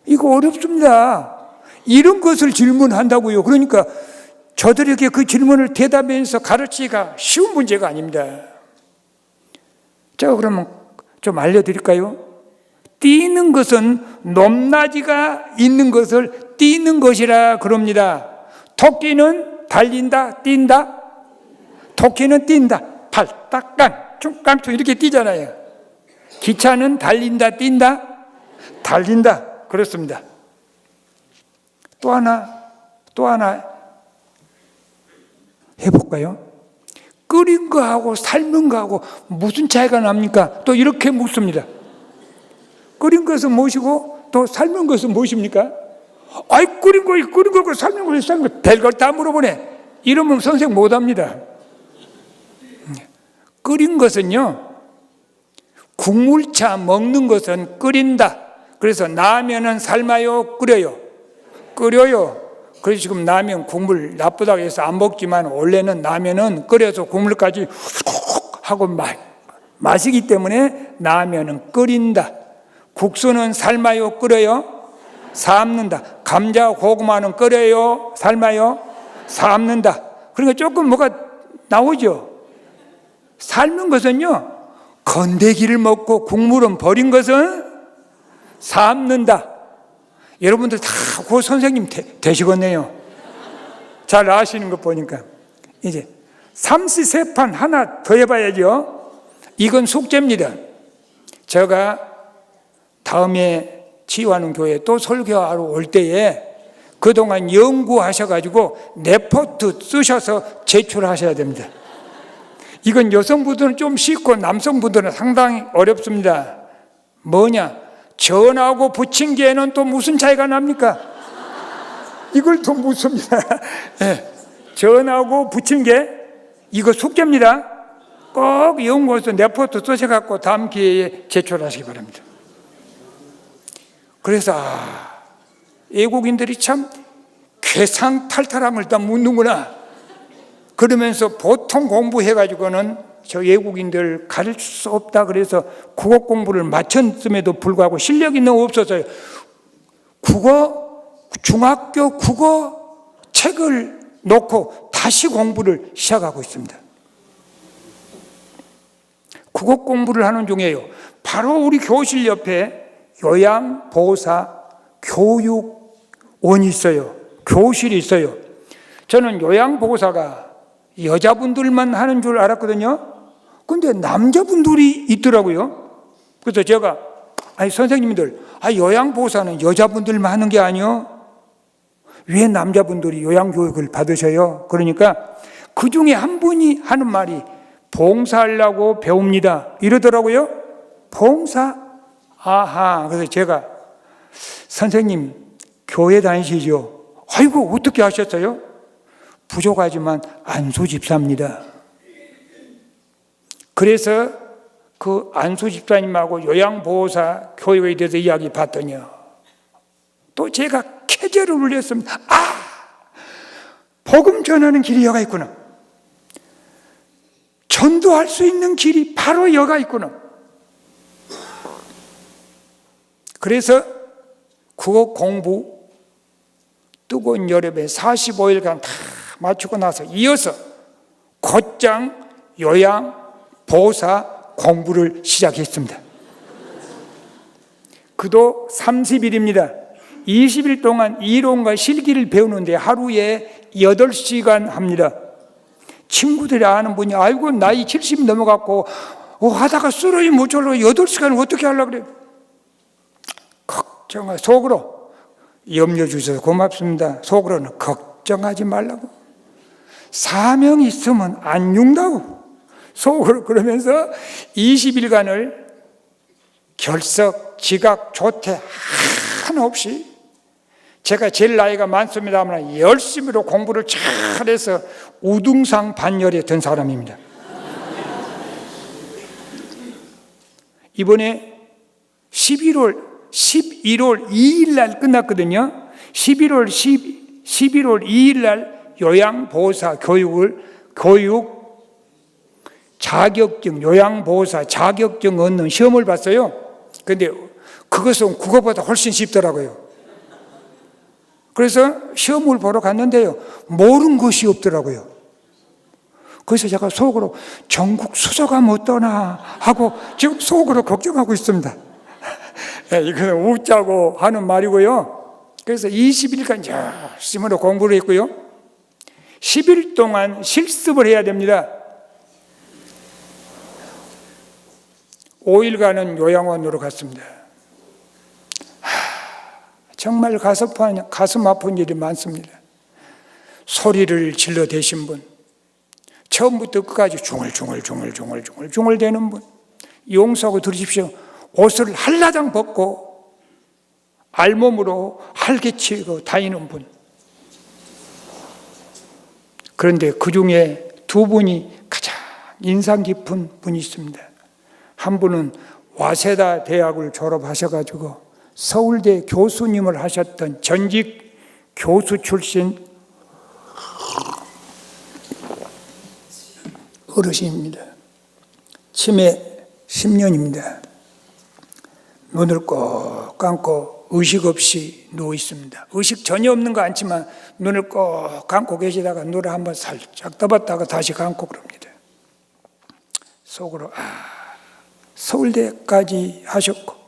이거 어렵습니다. 이런 것을 질문한다고요. 그러니까 저들에게 그 질문을 대답하면서 가르치기가 쉬운 문제가 아닙니다. 제가 그러면 좀 알려드릴까요? 뛰는 것은 높낮이가 있는 것을 뛰는 것이라 그럽니다. 토끼는 달린다, 뛴다. 토끼는 뛴다. 팔딱깡, 깡충 이렇게 뛰잖아요. 기차는 달린다, 뛴다, 달린다. 그렇습니다. 또 하나 해볼까요? 끓인 거하고 삶은 거하고 무슨 차이가 납니까? 또 이렇게 묻습니다. 끓인 것은 무엇이고 또 삶은 것은 무엇입니까? 끓인 거, 삶은 거, 별걸 다 물어보네. 이러면 선생 못합니다. 끓인 것은요, 국물차 먹는 것은 끓인다. 그래서 라면은 삶아요, 끓여요? 끓여요. 그래서 지금 라면 국물 나쁘다고 해서 안 먹지만 원래는 라면은 끓여서 국물까지 하고 마시기 때문에 라면은 끓인다. 국수는 삶아요, 끓여요? 삶는다. 감자, 고구마는 끓여요, 삶아요? 삶는다. 그러니까 조금 뭐가 나오죠. 삶은 것은요, 건더기를 먹고 국물은 버린 것은 삶는다. 여러분들 다 그 선생님 되시겠네요. 잘 아시는 것 보니까. 이제 삼시세판 하나 더 해봐야죠. 이건 숙제입니다. 제가 다음에 치유하는 교회 또 설교하러 올 때에 그동안 연구하셔가지고 레포트 쓰셔서 제출하셔야 됩니다. 이건 여성분들은 좀 쉽고 남성분들은 상당히 어렵습니다. 뭐냐? 전하고 부침개는 또 무슨 차이가 납니까? 이걸 또 묻습니다. 네. 전하고 부침개, 이거 숙제입니다. 꼭 연구해서 레포트 쓰셔갖고 다음 기회에 제출하시기 바랍니다. 그래서 애국인들이 참 괴상탈탈함을 다 묻는구나. 그러면서 보통 공부해가지고는 저 외국인들 가르칠 수 없다. 그래서 국어 공부를 마쳤음에도 불구하고 실력이 너무 없어서요. 중학교 국어 책을 놓고 다시 공부를 시작하고 있습니다. 국어 공부를 하는 중에요. 바로 우리 교실 옆에 요양보호사 교육원이 있어요. 교실이 있어요. 저는 요양보호사가 여자분들만 하는 줄 알았거든요. 근데 남자분들이 있더라고요. 그래서 제가 아니 선생님들, 요양보호사는 여자분들만 하는 게 아니요. 왜 남자분들이 요양교육을 받으셔요? 그러니까 그 중에 한 분이 하는 말이 봉사하려고 배웁니다. 이러더라고요. 봉사? 아하. 그래서 제가 선생님 교회 다니시죠? 아이고 어떻게 하셨어요? 부족하지만 안수집사입니다. 그래서 그 안수집사님하고 요양보호사 교육에 대해서 이야기 봤더니요. 또 제가 쾌재를 울렸습니다. 복음 전하는 길이 여가 있구나. 전도할 수 있는 길이 바로 여가 있구나. 그래서 국어 공부 뜨거운 여름에 45일간 다 마치고 나서 이어서 곧장 요양 보호사 공부를 시작했습니다. 그도 30일입니다. 20일 동안 이론과 실기를 배우는데 하루에 8시간 합니다. 친구들이 아는 분이 아이고 나이 70 넘어갔고 하다가 쓰러지 모처럼 8시간을 어떻게 하려고 그래요? 속으로 염려 주셔서 고맙습니다. 속으로는 걱정하지 말라고. 사명이 있으면 안 죽는다고. 속으로 그러면서 20일간을 결석, 지각, 조퇴 하나 없이 제가 제일 나이가 많습니다만 열심히로 공부를 잘해서 우등상 반열에 든 사람입니다. 이번에 11월 2일 날 끝났거든요. 11월 2일 날 요양보호사 교육 자격증, 요양보호사 자격증 얻는 시험을 봤어요. 그런데 그것은 국어보다 훨씬 쉽더라고요. 그래서 시험을 보러 갔는데요. 모르는 것이 없더라고요. 그래서 제가 속으로 전국 수석하면 어떠나 하고 지금 속으로 걱정하고 있습니다. 이거는 웃자고 하는 말이고요. 그래서 20일간 열심히 공부를 했고요. 10일 동안 실습을 해야 됩니다. 5일간은 요양원으로 갔습니다. 정말 가슴 아픈 일이 많습니다. 소리를 질러대신 분, 처음부터 끝까지 중얼중얼 대는 분, 용서하고 들으십시오. 옷을 한라장 벗고 알몸으로 활개치고 다니는 분. 그런데 그 중에 두 분이 가장 인상 깊은 분이 있습니다. 한 분은 와세다 대학을 졸업하셔가지고 서울대 교수님을 하셨던 전직 교수 출신 어르신입니다. 치매 10년입니다. 눈을 꼭 감고 의식 없이 누워 있습니다. 의식 전혀 없는 거 않지만 눈을 꼭 감고 계시다가 눈을 한번 살짝 떠봤다가 다시 감고 그럽니다. 속으로 서울대까지 하셨고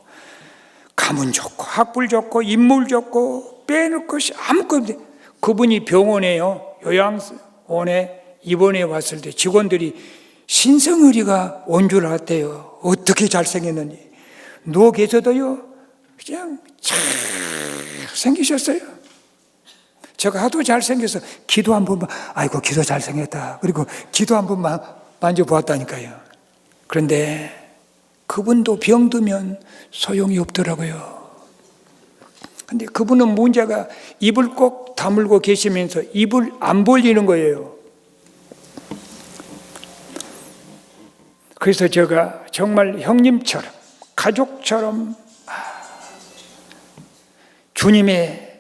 가문 좋고 학불 좋고 인물 좋고 빼놓을 것이 아무것도 없는데 그분이 병원에요. 요양원에 입원해 왔을 때 직원들이 신성의리가 온 줄 알았대요. 어떻게 잘생겼느니. 누워 계셔도요 그냥 잘 생기셨어요. 제가 하도 잘생겨서 기도 한 번만, 아이고 기도 잘생겼다, 그리고 기도 한 번만 만져보았다니까요. 그런데 그분도 병들면 소용이 없더라고요. 근데 그분은 문제가 입을 꼭 다물고 계시면서 입을 안 벌리는 거예요. 그래서 제가 정말 형님처럼, 가족처럼 주님의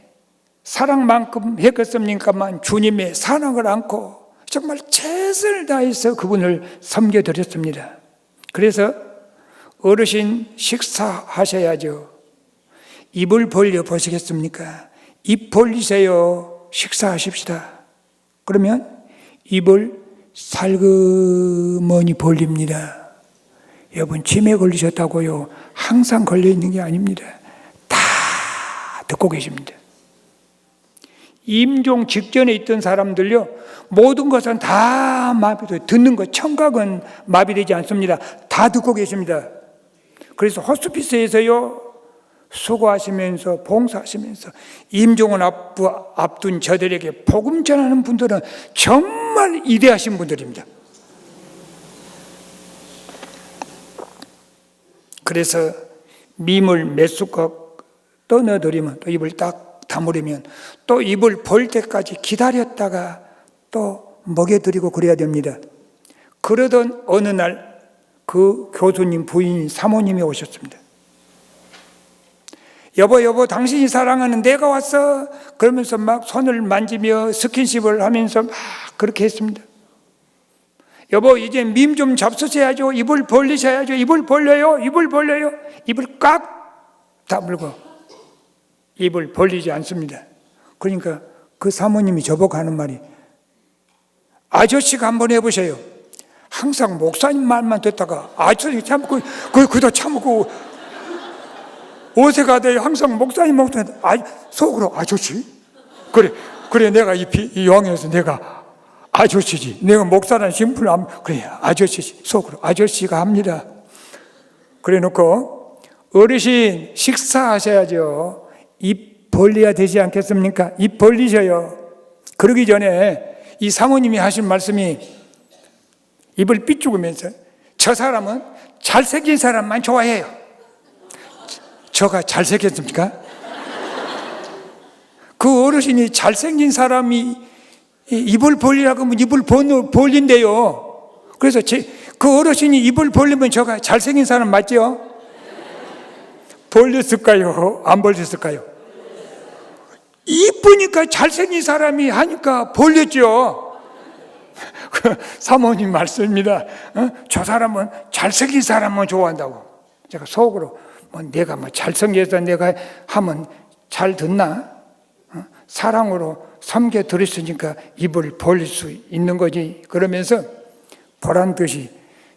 사랑만큼 했겠습니까만 주님의 사랑을 안고 정말 최선을 다해서 그분을 섬겨드렸습니다. 그래서 어르신 식사하셔야죠. 입을 벌려 보시겠습니까? 입 벌리세요. 식사하십시다. 그러면 입을 살그머니 벌립니다. 여러분 치매 걸리셨다고요? 항상 걸려있는 게 아닙니다. 다 듣고 계십니다. 임종 직전에 있던 사람들요, 모든 것은 다 마비돼요. 듣는 것, 청각은 마비되지 않습니다. 다 듣고 계십니다. 그래서 호스피스에서요, 수고하시면서 봉사하시면서 임종을 앞둔 저들에게 복음 전하는 분들은 정말 위대하신 분들입니다. 그래서 밈을 몇 수껏 떠넣어드리면 또 입을 딱 다물으면 또 입을 벌 때까지 기다렸다가 또 먹여드리고 그래야 됩니다. 그러던 어느 날 그 교수님 부인 사모님이 오셨습니다. 여보 당신이 사랑하는 내가 왔어. 그러면서 막 손을 만지며 스킨십을 하면서 막 그렇게 했습니다. 여보 이제 밈 좀 잡수셔야죠. 입을 벌리셔야죠. 입을 벌려요. 입을 꽉 다물고 입을 벌리지 않습니다. 그러니까 그 사모님이 저보고 하는 말이, 아저씨가 한번 해보세요. 항상 목사님 말만 듣다가 아저씨 참고 그도 참고 오세가 돼. 항상 목사님 속으로 아저씨? 그래 내가 이 영에서 내가 아저씨지. 내가 목사라는 신분을 그래 아저씨지. 속으로 아저씨가 합니다. 그래 놓고 어르신 식사하셔야죠. 입 벌려야 되지 않겠습니까? 입 벌리셔요. 그러기 전에 이 사모님이 하신 말씀이, 입을 삐죽으면서 저 사람은 잘생긴 사람만 좋아해요. 저가 잘생겼습니까? 그 어르신이 잘생긴 사람이 입을 벌리라고 하면 입을 벌린대요. 그래서 그 어르신이 입을 벌리면 저가 잘생긴 사람 맞죠? 벌렸을까요? 안 벌렸을까요? 이쁘니까 잘생긴 사람이 하니까 벌렸죠. 사모님 말씀입니다. 저 사람은 잘생긴 사람만 좋아한다고. 제가 속으로 내가 잘생겨서 내가 하면 잘 듣나? 사랑으로 섬겨 들었으니까 입을 벌릴 수 있는 거지. 그러면서 보란 듯이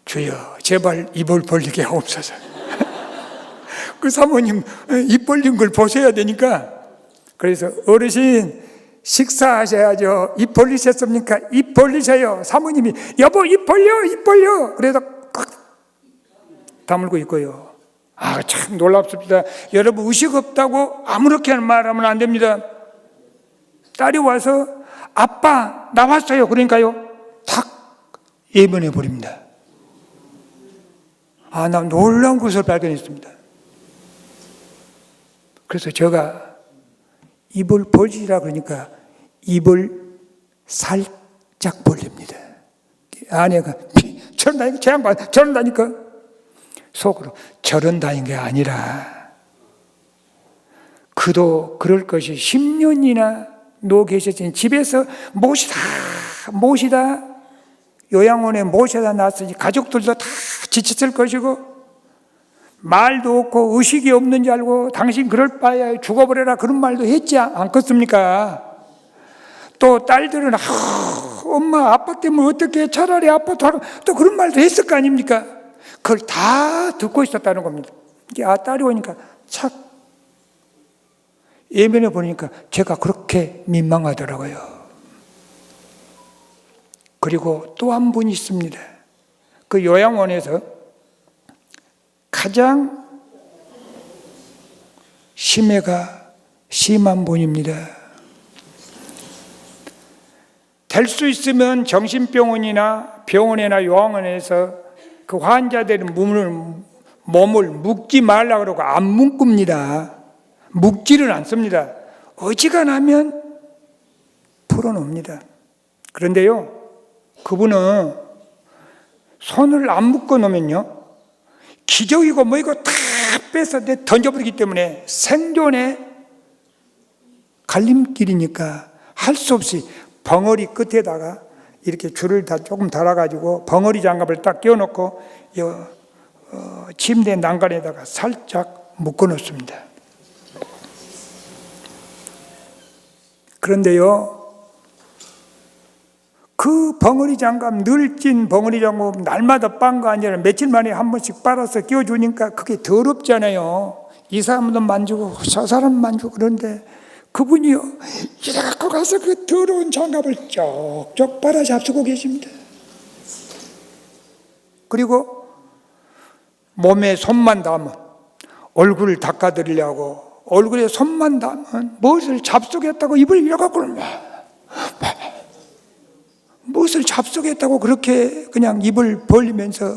주여 제발 입을 벌리게 하옵소서. 그 사모님 입 벌린 걸 보셔야 되니까, 그래서 어르신 식사하셔야죠. 입 벌리셨습니까? 입 벌리세요. 사모님이 여보 입 벌려. 그래서 꽉 다물고 있고요. 참 놀랍습니다. 여러분 의식 없다고 아무렇게 말하면 안 됩니다. 딸이 와서 아빠 나왔어요. 그러니까요 탁 예면해 버립니다. 나 놀라운 것을 발견했습니다. 그래서 제가 입을 벌리라 그러니까 입을 살짝 벌립니다. 아내가 저런다니까, 제 양반 저런다니까. 속으로 저런다는 게 아니라 그도 그럴 것이 10년이나 누워 계셨으니 집에서 모시다 요양원에 모셔다 놨으니 가족들도 다 지쳤을 것이고 말도 없고 의식이 없는 줄 알고 당신 그럴 바에야 죽어버려라 그런 말도 했지 않겠습니까? 또 딸들은 엄마 아빠 때문에 어떻게 차라리 아빠 또 그런 말도 했을 거 아닙니까? 그걸 다 듣고 있었다는 겁니다. 딸이 오니까 착 예면에 보니까 제가 그렇게 민망하더라고요. 그리고 또 한 분이 있습니다. 그 요양원에서 가장 심해가 심한 분입니다. 될 수 있으면 정신병원이나 병원이나 요양원에서 그 환자들의 몸을 묶지 말라 그러고 안 묶습니다. 묶지를 않습니다. 어지간하면 풀어놓습니다. 그런데요, 그분은 손을 안 묶어 놓으면요, 기저귀고 뭐이고 다 빼서 던져버리기 때문에 생존의 갈림길이니까 할 수 없이 벙어리 끝에다가 이렇게 줄을 다 조금 달아가지고 벙어리 장갑을 딱 끼워놓고 침대 난간에다가 살짝 묶어 놓습니다. 그런데요, 그 벙어리 장갑, 늘 찐 벙어리 장갑 날마다 빤 거 아니라 며칠 만에 한 번씩 빨아서 끼워주니까 그게 더럽잖아요. 이 사람도 만지고 저 사람 만지고. 그런데 그분이요, 이래 갖고 가서 그 더러운 장갑을 쪽쪽 빨아 잡수고 계십니다. 그리고 몸에 손만 닿으면, 얼굴을 닦아드리려고 얼굴에 손만 닿으면 무엇을 잡수겠다고 입을 이래갖고 무엇을 잡수겠다고 그렇게 그냥 입을 벌리면서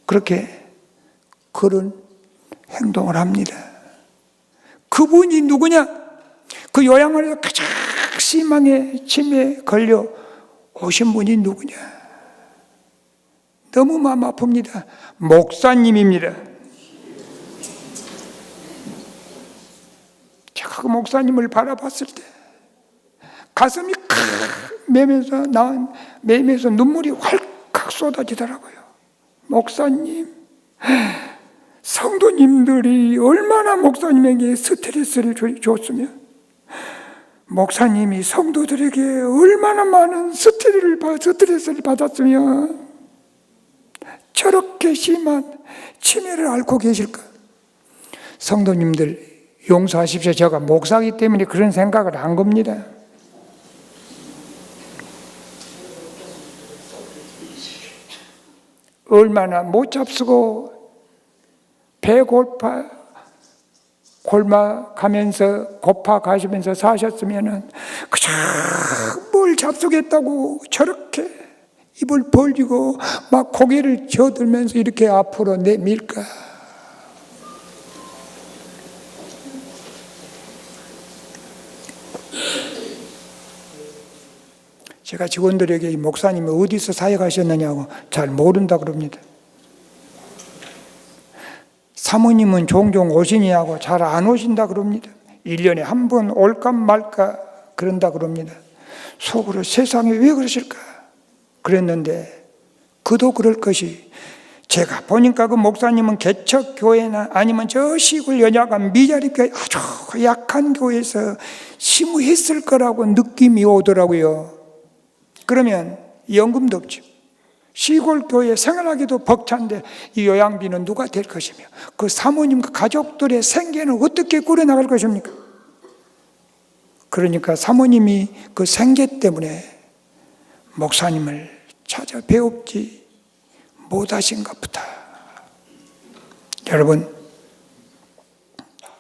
그렇게 그런 행동을 합니다. 그분이 누구냐? 그 요양원에서 가장 심하게 치매에 걸려 오신 분이 누구냐? 너무 마음 아픕니다. 목사님입니다. 제가 그 목사님을 바라봤을 때 가슴이 매면서 눈물이 활칵 쏟아지더라고요. 목사님, 성도님들이 얼마나 목사님에게 스트레스를 줬으면, 목사님이 성도들에게 얼마나 많은 스트레스를 받았으면 저렇게 심한 치매를 앓고 계실까? 성도님들 용서하십시오. 제가 목사이기 때문에 그런 생각을 한 겁니다. 얼마나 못 잡수고 배 골마가면서 고파 가시면서 사셨으면은 그저 뭘 잡수겠다고 저렇게 입을 벌리고 막 고개를 저들면서 이렇게 앞으로 내밀까? 제가 직원들에게 이 목사님이 어디서 사역하셨느냐고 잘 모른다 그럽니다. 사모님은 종종 오시냐고 잘 안 오신다 그럽니다. 1년에 한 번 올까 말까 그런다 그럽니다. 속으로 세상에 왜 그러실까? 그랬는데 그도 그럴 것이, 제가 보니까 그 목사님은 개척교회나 아니면 저 시골 연약한 미자립교회 아주 약한 교회에서 심의했을 거라고 느낌이 오더라고요. 그러면 연금도 없죠. 시골 교회 생활하기도 벅찬데 이 요양비는 누가 될 것이며 그 사모님과 가족들의 생계는 어떻게 꾸려나갈 것입니까? 그러니까 사모님이 그 생계 때문에 목사님을 찾아 배웁지 못하신가 보다. 여러분,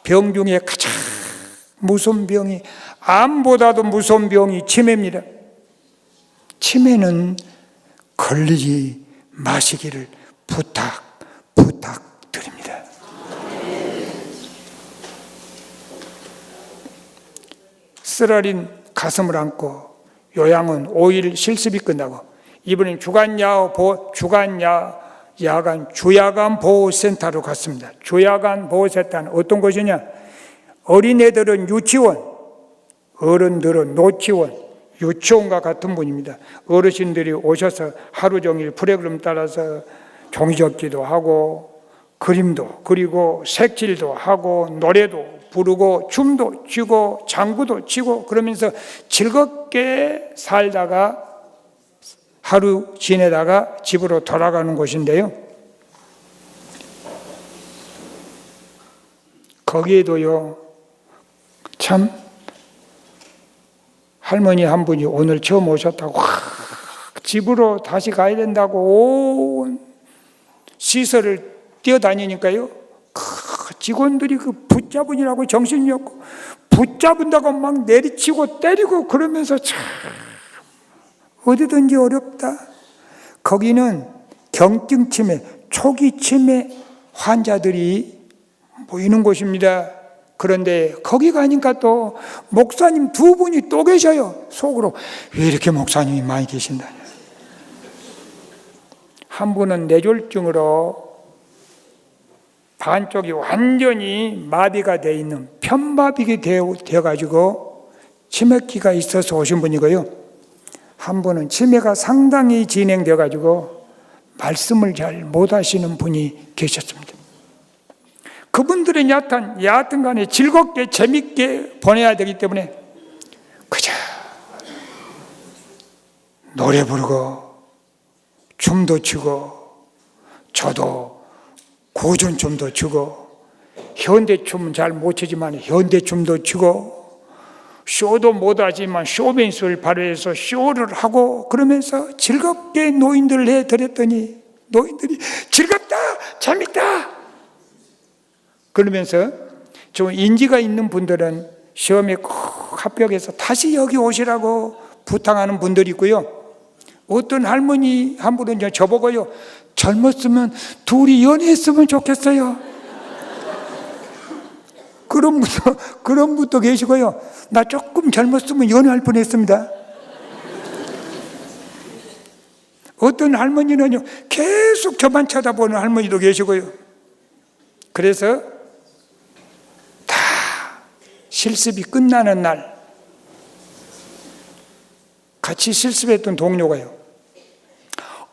병 중에 가장 무서운 병이, 암보다도 무서운 병이 치매입니다. 치매는 걸리지 마시기를 부탁드립니다. 쓰라린 가슴을 안고 요양은 5일 실습이 끝나고 이번엔 주야간 보호센터로 갔습니다. 주야간 보호센터는 어떤 곳이냐? 어린애들은 유치원, 어른들은 노치원, 유치원과 같은 분입니다. 어르신들이 오셔서 하루 종일 프로그램 따라서 종이접기도 하고 그림도 그리고 색칠도 하고 노래도 부르고 춤도 추고 장구도 치고 그러면서 즐겁게 살다가 하루 지내다가 집으로 돌아가는 곳인데요. 거기에도요, 참 할머니 한 분이 오늘 처음 오셨다고 집으로 다시 가야 된다고 온 시설을 뛰어다니니까요, 직원들이 그 붙잡으니라고 정신이 없고 붙잡은다고 막 내리치고 때리고 그러면서 참 어디든지 어렵다. 거기는 경증 치매, 초기 치매 환자들이 모이는 곳입니다. 그런데 거기 가니까 또 목사님 두 분이 또 계셔요. 속으로 왜 이렇게 목사님이 많이 계신다. 한 분은 뇌졸중으로 반쪽이 완전히 마비가 되어 있는 편마비가 되어가지고 치매기가 있어서 오신 분이고요. 한 분은 치매가 상당히 진행되어가지고 말씀을 잘 못하시는 분이 계셨습니다. 그분들의 여하튼 간에 즐겁게 재밌게 보내야 되기 때문에 그저 노래 부르고 춤도 추고 저도 고전춤도 추고 현대춤은 잘 못 추지만 현대춤도 추고 쇼도 못하지만 쇼맨스를 발휘해서 쇼를 하고 그러면서 즐겁게 노인들을 해드렸더니 노인들이 즐겁다 재밌다 그러면서 좀 인지가 있는 분들은 시험에 꼭 합격해서 다시 여기 오시라고 부탁하는 분들이 있고요. 어떤 할머니 한 분은 저보고요, 젊었으면 둘이 연애했으면 좋겠어요. 그런 분도 계시고요. 나 조금 젊었으면 연애할 뻔했습니다. 어떤 할머니는요, 계속 저만 쳐다보는 할머니도 계시고요. 그래서 다 실습이 끝나는 날 같이 실습했던 동료가요,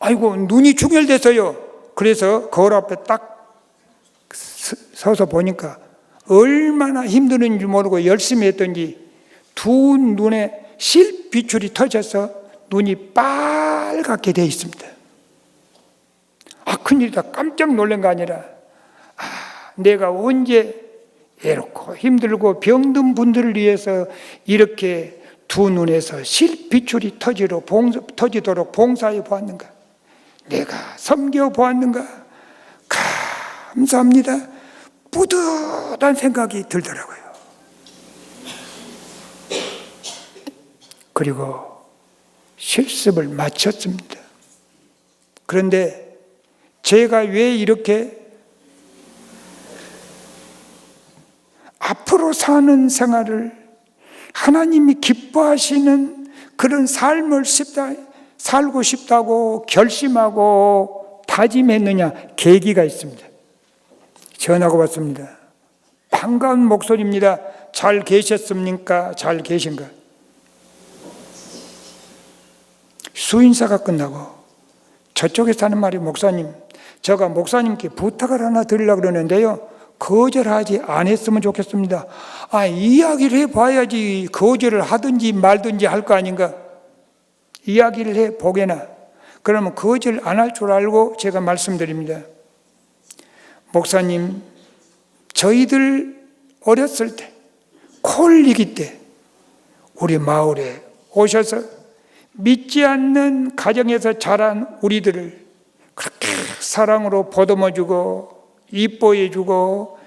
아이고 눈이 충혈돼서요. 그래서 거울 앞에 딱 서서 보니까 얼마나 힘드는지 모르고 열심히 했던지 두 눈에 실비출이 터져서 눈이 빨갛게 되어 있습니다. 아, 큰일이다. 깜짝 놀란 거 아니라 내가 언제 애롭고 힘들고 병든 분들을 위해서 이렇게 두 눈에서 실비출이 터지도록 봉사해 보았는가, 내가 섬겨 보았는가, 감사합니다. 뿌듯한 생각이 들더라고요. 그리고 실습을 마쳤습니다. 그런데 제가 왜 이렇게 앞으로 사는 생활을 하나님이 기뻐하시는 그런 삶을 살고 싶다고 결심하고 다짐했느냐, 계기가 있습니다. 전하고 왔습니다. 반가운 목소리입니다. 잘 계셨습니까? 잘 계신가? 수인사가 끝나고 저쪽에서 하는 말이, 목사님, 제가 목사님께 부탁을 하나 드리려고 그러는데요, 거절하지 않았으면 좋겠습니다. 이야기를 해봐야지 거절을 하든지 말든지 할 거 아닌가. 이야기를 해보게나. 그러면 거절 안 할 줄 알고 제가 말씀드립니다. 목사님, 저희들 어렸을 때, 콜리기 때 우리 마을에 오셔서 믿지 않는 가정에서 자란 우리들을 그렇게 사랑으로 보듬어주고 이뻐해주고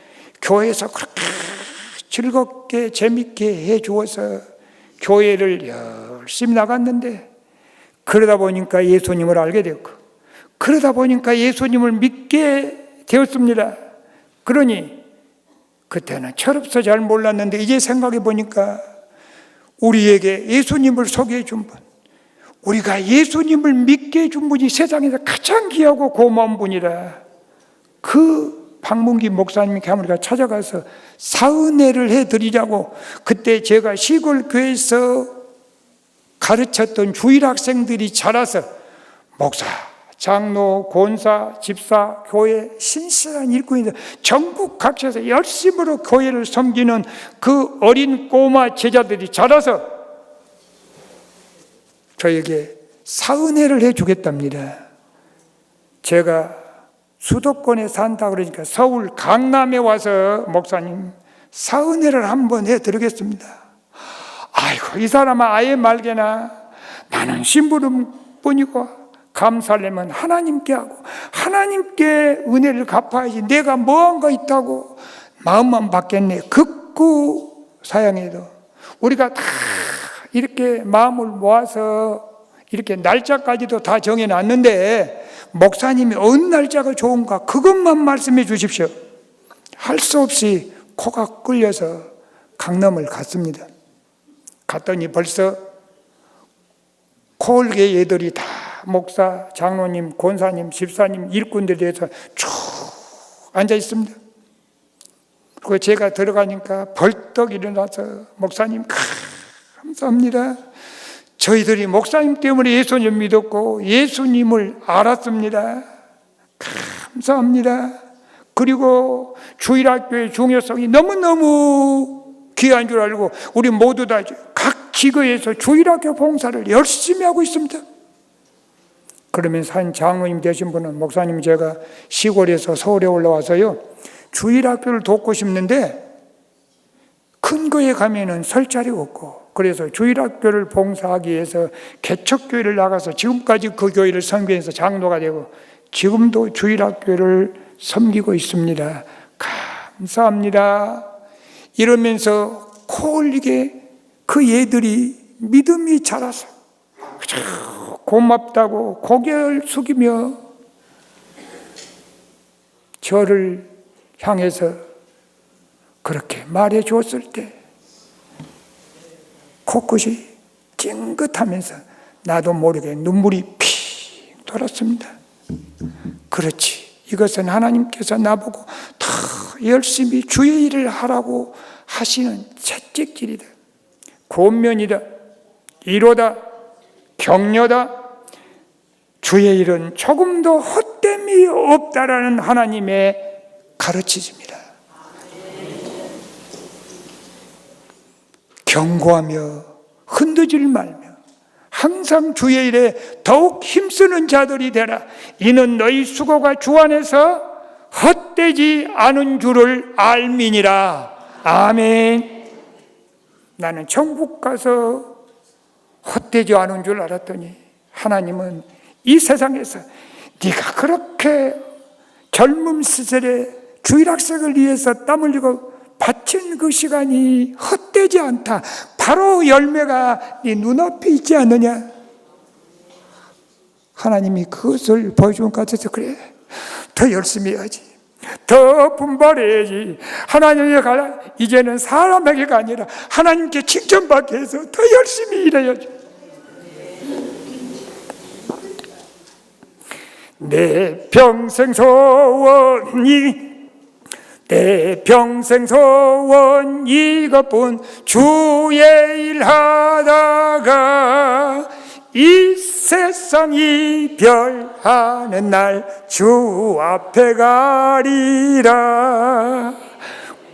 교회에서 그렇게 즐겁게 재밌게 해주어서 교회를 열심히 나갔는데, 그러다 보니까 예수님을 알게 되었고, 그러다 보니까 예수님을 믿게 되었습니다. 그러니 그때는 철없어 잘 몰랐는데 이제 생각해 보니까 우리에게 예수님을 소개해 준 분, 우리가 예수님을 믿게 해준 분이 세상에서 가장 귀하고 고마운 분이라, 그 박문기 목사님께 우리가 찾아가서 사은회를 해드리자고, 그때 제가 시골 교회에서 가르쳤던 주일 학생들이 자라서 목사, 장로, 권사, 집사, 교회 신실한 일꾼이들 전국 각지에서 열심으로 교회를 섬기는 그 어린 꼬마 제자들이 자라서 저에게 사은회를 해주겠답니다. 제가 수도권에 산다 그러니까 서울 강남에 와서 목사님 사은회를 한번 해드리겠습니다. 아이고, 이 사람은 아예 말게나 나는 심부름뿐이고 감사하려면 하나님께 하고 하나님께 은혜를 갚아야지 내가 뭐한 거 있다고 마음만 받겠네. 극구 사양해도 우리가 다 이렇게 마음을 모아서 이렇게 날짜까지도 다 정해놨는데 목사님이 어느 날짜가 좋은가 그것만 말씀해 주십시오. 할 수 없이 코가 끌려서 강남을 갔습니다. 갔더니 벌써 코올계 애들이 다 목사, 장로님, 권사님, 집사님, 일꾼들에 대해서 쭉 앉아 있습니다. 그리고 제가 들어가니까 벌떡 일어나서 목사님 감사합니다. 저희들이 목사님 때문에 예수님 믿었고 예수님을 알았습니다. 감사합니다. 그리고 주일학교의 중요성이 너무너무 귀한 줄 알고 우리 모두 다 각 지구에서 주일학교 봉사를 열심히 하고 있습니다. 그러면서 한 장로님 되신 분은 목사님 제가 시골에서 서울에 올라와서요 주일학교를 돕고 싶는데 큰 거에 가면은 설 자리가 없고 그래서 주일학교를 봉사하기 위해서 개척교회를 나가서 지금까지 그 교회를 섬기면서 장로가 되고 지금도 주일학교를 섬기고 있습니다. 감사합니다. 이러면서 코 올리게 그 얘들이 믿음이 자라서 고맙다고 고개를 숙이며 저를 향해서 그렇게 말해 주었을 때 코끝이 찡긋하면서 나도 모르게 눈물이 픽 돌았습니다. 그렇지. 이것은 하나님께서 나보고 더 열심히 주의 일을 하라고 하시는 채찍질이다. 권면이다. 이로다. 격려다. 주의 일은 조금도 헛됨이 없다라는 하나님의 가르치십니다. 경고하며 흔들질 말며 항상 주의 일에 더욱 힘쓰는 자들이 되라. 이는 너희 수고가 주 안에서 헛되지 않은 줄을 알미니라. 아멘. 나는 천국 가서 헛되지 않은 줄 알았더니 하나님은 이 세상에서 네가 그렇게 젊은 시절에 주일학생을 위해서 땀 흘리고 바친 그 시간이 헛되지 않다. 바로 열매가 네 눈앞에 있지 않느냐. 하나님이 그것을 보여준 것 같아서 그래. 더 열심히 해야지. 더 분발해야지. 하나님의 가라. 이제는 사람에게가 아니라 하나님께 칭찬받기 위해서 더 열심히 일해야지. 내 평생 소원 이것뿐 주의 일 하다가 이 세상 이별하는 날 주 앞에 가리라.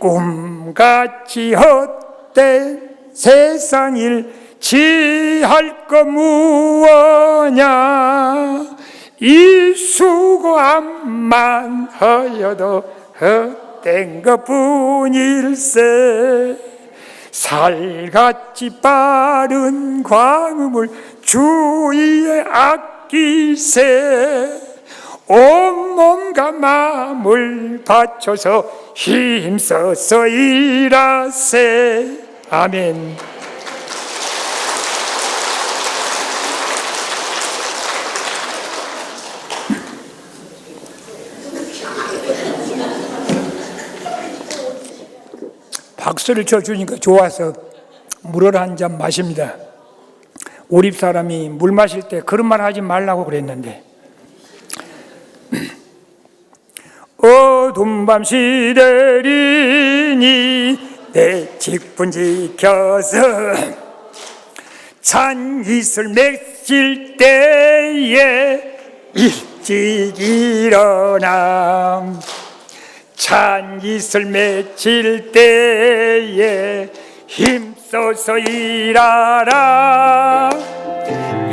꿈같이 헛된 세상 일 지할 것 무엇냐. 이 수고함만 하여도 헛된 것뿐일세. 살같이 빠른 광음을 주위에 아끼세. 온몸과 마음을 바쳐서 힘써서 일하세. 아멘. 박수를 쳐주니까 좋아서 물을 한 잔 마십니다. 우리 사람이 물 마실 때 그런 말 하지 말라고 그랬는데 어두운 밤 시대리니 내 직분 지켜서 찬 이슬 맺힐 때에 일찍 일어나. 찬 이슬 맺힐 때에 힘써서 일하라.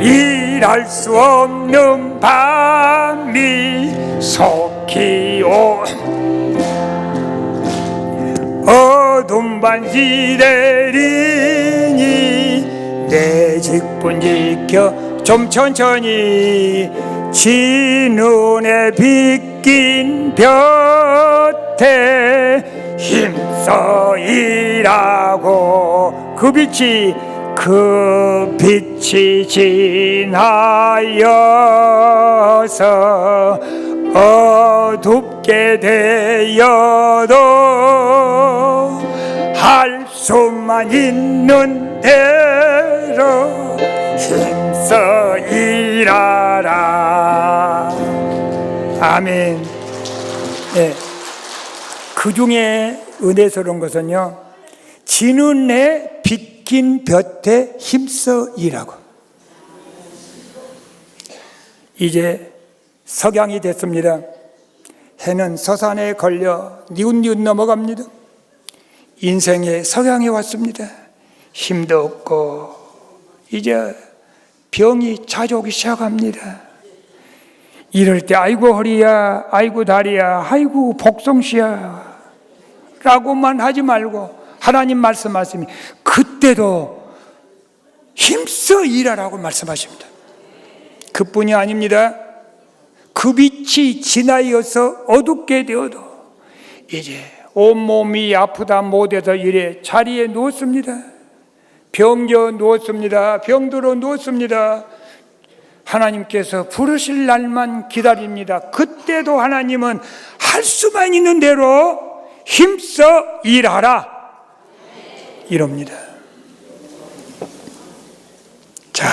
일할 수 없는 밤이 속히 오. 어두운 밤 시대리니 내 직분 지켜. 좀 천천히. 지 눈에 빗긴 볕에 힘써 일하고 그 빛이 그 빛이 지나여서 어둡게 되어도 할 수만 있는 대로 힘써 일하라. 아멘. 네. 그 중에 은혜스러운 것은요, 지는 해 빗긴 볕에 힘써 일하고. 이제 석양이 됐습니다. 해는 서산에 걸려 니웃니웃 넘어갑니다. 인생의 석양이 왔습니다. 힘도 없고 이제 병이 찾아오기 시작합니다. 이럴 때 아이고 허리야, 아이고 다리야, 아이고 복성씨야 라고만 하지 말고 하나님 말씀하시니 그때도 힘써 일하라고 말씀하십니다. 그뿐이 아닙니다. 그 빛이 지나여서 어둡게 되어도 이제 온몸이 아프다 못해서 이래 자리에 누웠습니다. 병겨 누웠습니다. 병들어 누웠습니다. 하나님께서 부르실 날만 기다립니다. 그때도 하나님은 할 수만 있는 대로 힘써 일하라 이럽니다. 자,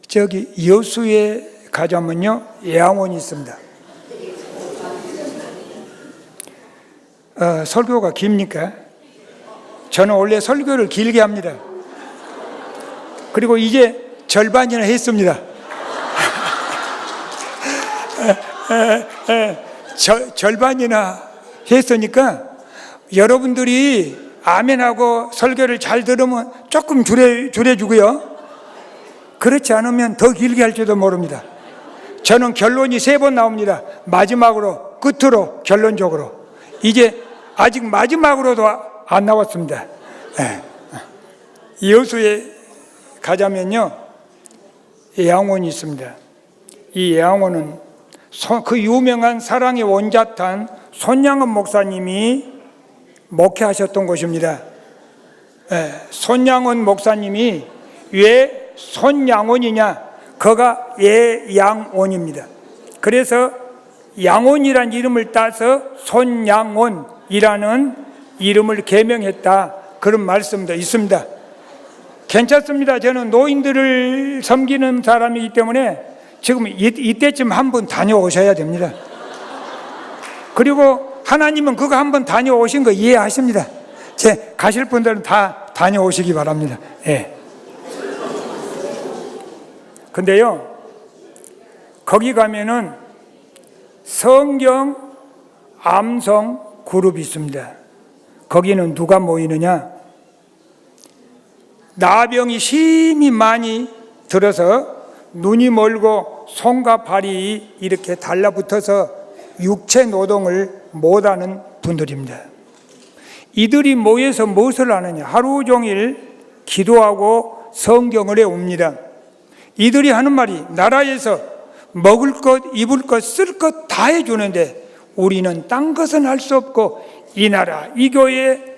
저기 여수에 가자면요 예양원이 있습니다. 설교가 깁니까? 저는 원래 설교를 길게 합니다. 그리고 이제 절반이나 했습니다. 절반이나 했으니까 여러분들이 아멘하고 설교를 잘 들으면 조금 줄여주고요. 그렇지 않으면 더 길게 할지도 모릅니다. 저는 결론이 3번 나옵니다. 마지막으로, 끝으로, 결론적으로. 이제 아직 마지막으로도 안 나왔습니다. 여수에 가자면요 예양원이 있습니다. 이 예양원은 그 유명한 사랑의 원자탄 손양원 목사님이 목회하셨던 곳입니다. 손양원 목사님이 왜 손양원이냐? 그가 예양원입니다. 그래서 양원이라는 이름을 따서 손양원이라는 이름을 개명했다, 그런 말씀도 있습니다. 괜찮습니다. 저는 노인들을 섬기는 사람이기 때문에 지금 이때쯤 한번 다녀오셔야 됩니다. 그리고 하나님은 그거 한번 다녀오신 거 이해하십니다. 제 가실 분들은 다 다녀오시기 바랍니다. 예. 근데요, 거기 가면은 성경 암송 그룹이 있습니다. 거기는 누가 모이느냐? 나병이 심히 많이 들어서 눈이 멀고 손과 발이 이렇게 달라붙어서 육체 노동을 못하는 분들입니다. 이들이 모여서 무엇을 하느냐? 하루 종일 기도하고 성경을 외웁니다. 이들이 하는 말이 나라에서 먹을 것, 입을 것, 쓸 것 다 해주는데 우리는 딴 것은 할 수 없고 이 나라, 이 교회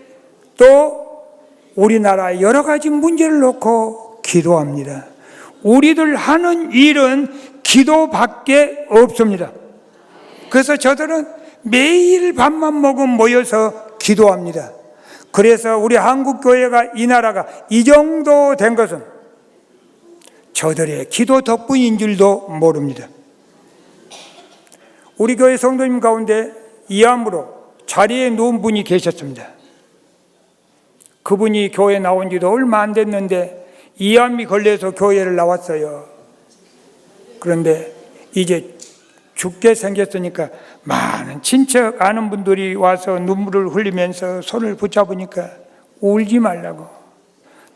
또 우리나라 여러 가지 문제를 놓고 기도합니다. 우리들 하는 일은 기도밖에 없습니다. 그래서 저들은 매일 밥만 먹으면 모여서 기도합니다. 그래서 우리 한국교회가, 이 나라가 이 정도 된 것은 저들의 기도 덕분인 줄도 모릅니다. 우리 교회 성도님 가운데 이암으로 자리에 누운 분이 계셨습니다. 그분이 교회 나온 지도 얼마 안 됐는데 이암이 걸려서 교회를 나왔어요. 그런데 이제 죽게 생겼으니까 많은 친척 아는 분들이 와서 눈물을 흘리면서 손을 붙잡으니까 울지 말라고,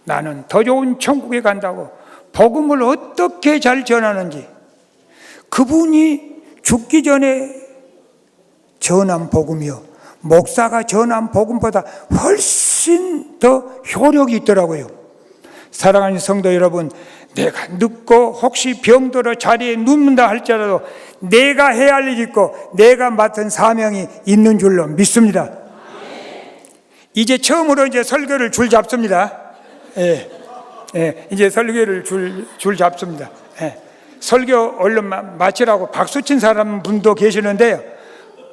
나는 더 좋은 천국에 간다고 복음을 어떻게 잘 전하는지, 그분이 죽기 전에 전한 복음이요, 목사가 전한 복음보다 훨씬 더 효력이 있더라고요. 사랑하는 성도 여러분, 내가 늙고 혹시 병들어 자리에 눕는다 할지라도 내가 해야 할 일이 있고 내가 맡은 사명이 있는 줄로 믿습니다. 이제 처음으로 이제 설교를 줄 잡습니다. 예, 예, 이제 설교를 줄 잡습니다. 예, 설교 얼른 마치라고 박수 친 사람 분도 계시는데요.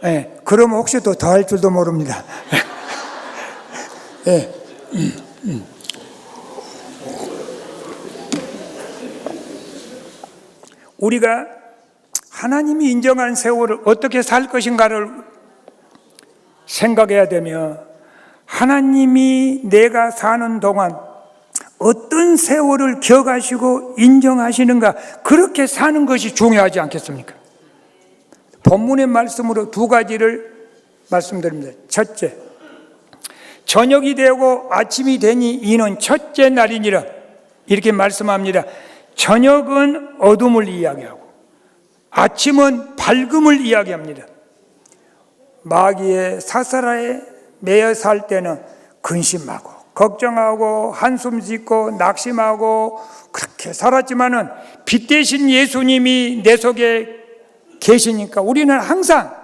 예, 그러면 혹시 또 더 할 줄도 모릅니다. 예, 우리가 하나님이 인정한 세월을 어떻게 살 것인가를 생각해야 되며, 하나님이 내가 사는 동안 어떤 세월을 기억하시고 인정하시는가, 그렇게 사는 것이 중요하지 않겠습니까? 본문의 말씀으로 두 가지를 말씀드립니다. 첫째, 저녁이 되고 아침이 되니 이는 첫째 날이니라, 이렇게 말씀합니다. 저녁은 어둠을 이야기하고 아침은 밝음을 이야기합니다. 마귀의 사사라에 매여 살 때는 근심하고 걱정하고 한숨 짓고 낙심하고 그렇게 살았지만은 빛 대신 예수님이 내 속에 계시니까 우리는 항상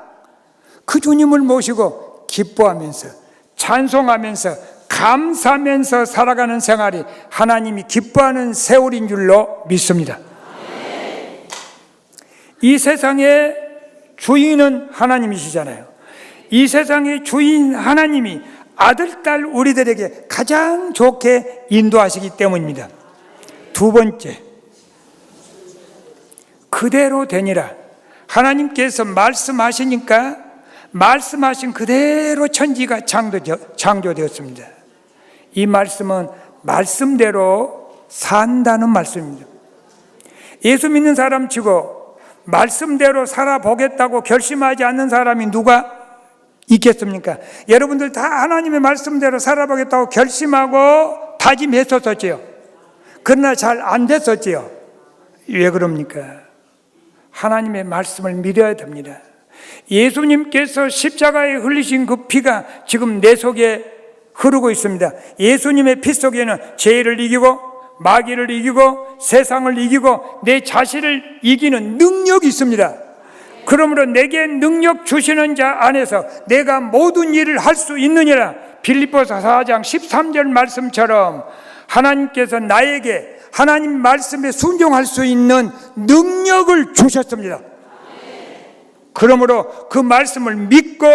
그 주님을 모시고 기뻐하면서 찬송하면서 감사하면서 살아가는 생활이 하나님이 기뻐하는 세월인 줄로 믿습니다. 이 세상의 주인은 하나님이시잖아요. 이 세상의 주인 하나님이 아들, 딸 우리들에게 가장 좋게 인도하시기 때문입니다. 두 번째, 그대로 되니라. 하나님께서 말씀하시니까 말씀하신 그대로 천지가 창조되었습니다. 이 말씀은 말씀대로 산다는 말씀입니다. 예수 믿는 사람 치고 말씀대로 살아보겠다고 결심하지 않는 사람이 누가 있겠습니까? 여러분들 다 하나님의 말씀대로 살아보겠다고 결심하고 다짐했었지요. 그러나 잘 안 됐었지요. 왜 그럽니까? 하나님의 말씀을 믿어야 됩니다. 예수님께서 십자가에 흘리신 그 피가 지금 내 속에 흐르고 있습니다. 예수님의 피 속에는 죄를 이기고 마귀를 이기고 세상을 이기고 내 자신을 이기는 능력이 있습니다. 그러므로 내게 능력 주시는 자 안에서 내가 모든 일을 할 수 있느니라. 빌립보서 4장 13절 말씀처럼 하나님께서 나에게 하나님 말씀에 순종할 수 있는 능력을 주셨습니다. 그러므로 그 말씀을 믿고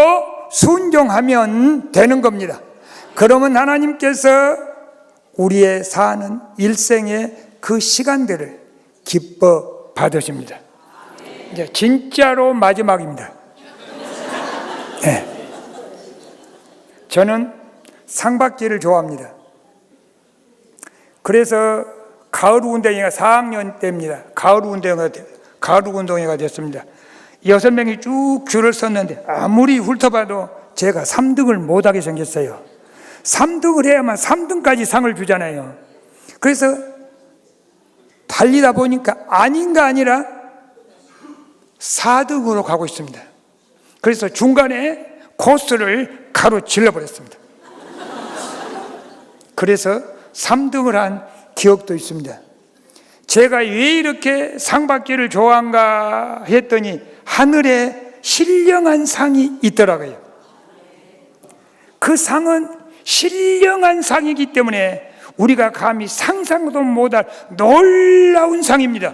순종하면 되는 겁니다. 그러면 하나님께서 우리의 사는 일생의 그 시간들을 기뻐 받으십니다. 이제 진짜로 마지막입니다. 네. 저는 상박기를 좋아합니다. 그래서 가을 운동회가 4학년 때입니다. 가을 운동회가 됐습니다. 6명이 쭉 줄을 섰는데 아무리 훑어봐도 제가 3등을 못하게 생겼어요. 3등을 해야만 3등까지 상을 주잖아요. 그래서 달리다 보니까 아닌가 아니라 4등으로 가고 있습니다. 그래서 중간에 코스를 가로질러 버렸습니다. 그래서 3등을 한 기억도 있습니다. 제가 왜 이렇게 상받기를 좋아한가 했더니 하늘에 신령한 상이 있더라고요. 그 상은 신령한 상이기 때문에 우리가 감히 상상도 못할 놀라운 상입니다.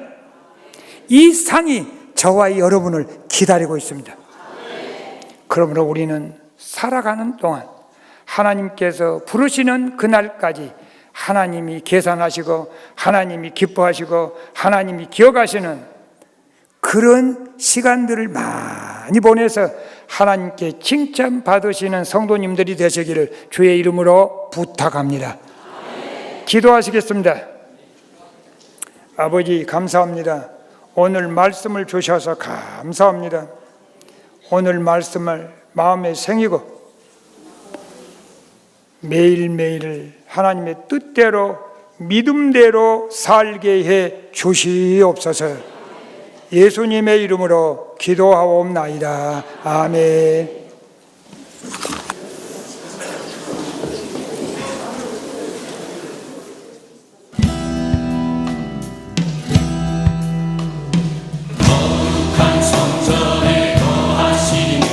이 상이 저와 여러분을 기다리고 있습니다. 그러므로 우리는 살아가는 동안 하나님께서 부르시는 그날까지 하나님이 계산하시고 하나님이 기뻐하시고 하나님이 기억하시는 그런 시간들을 많이 보내서 하나님께 칭찬받으시는 성도님들이 되시기를 주의 이름으로 부탁합니다. 기도하시겠습니다. 아버지 감사합니다. 오늘 말씀을 주셔서 감사합니다. 오늘 말씀을 마음에 새기고 매일매일 하나님의 뜻대로 믿음대로 살게 해 주시옵소서. 예수님의 이름으로 기도하옵나이다. 아멘. 성전에 거하시며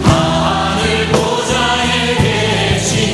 하늘 보좌에 계신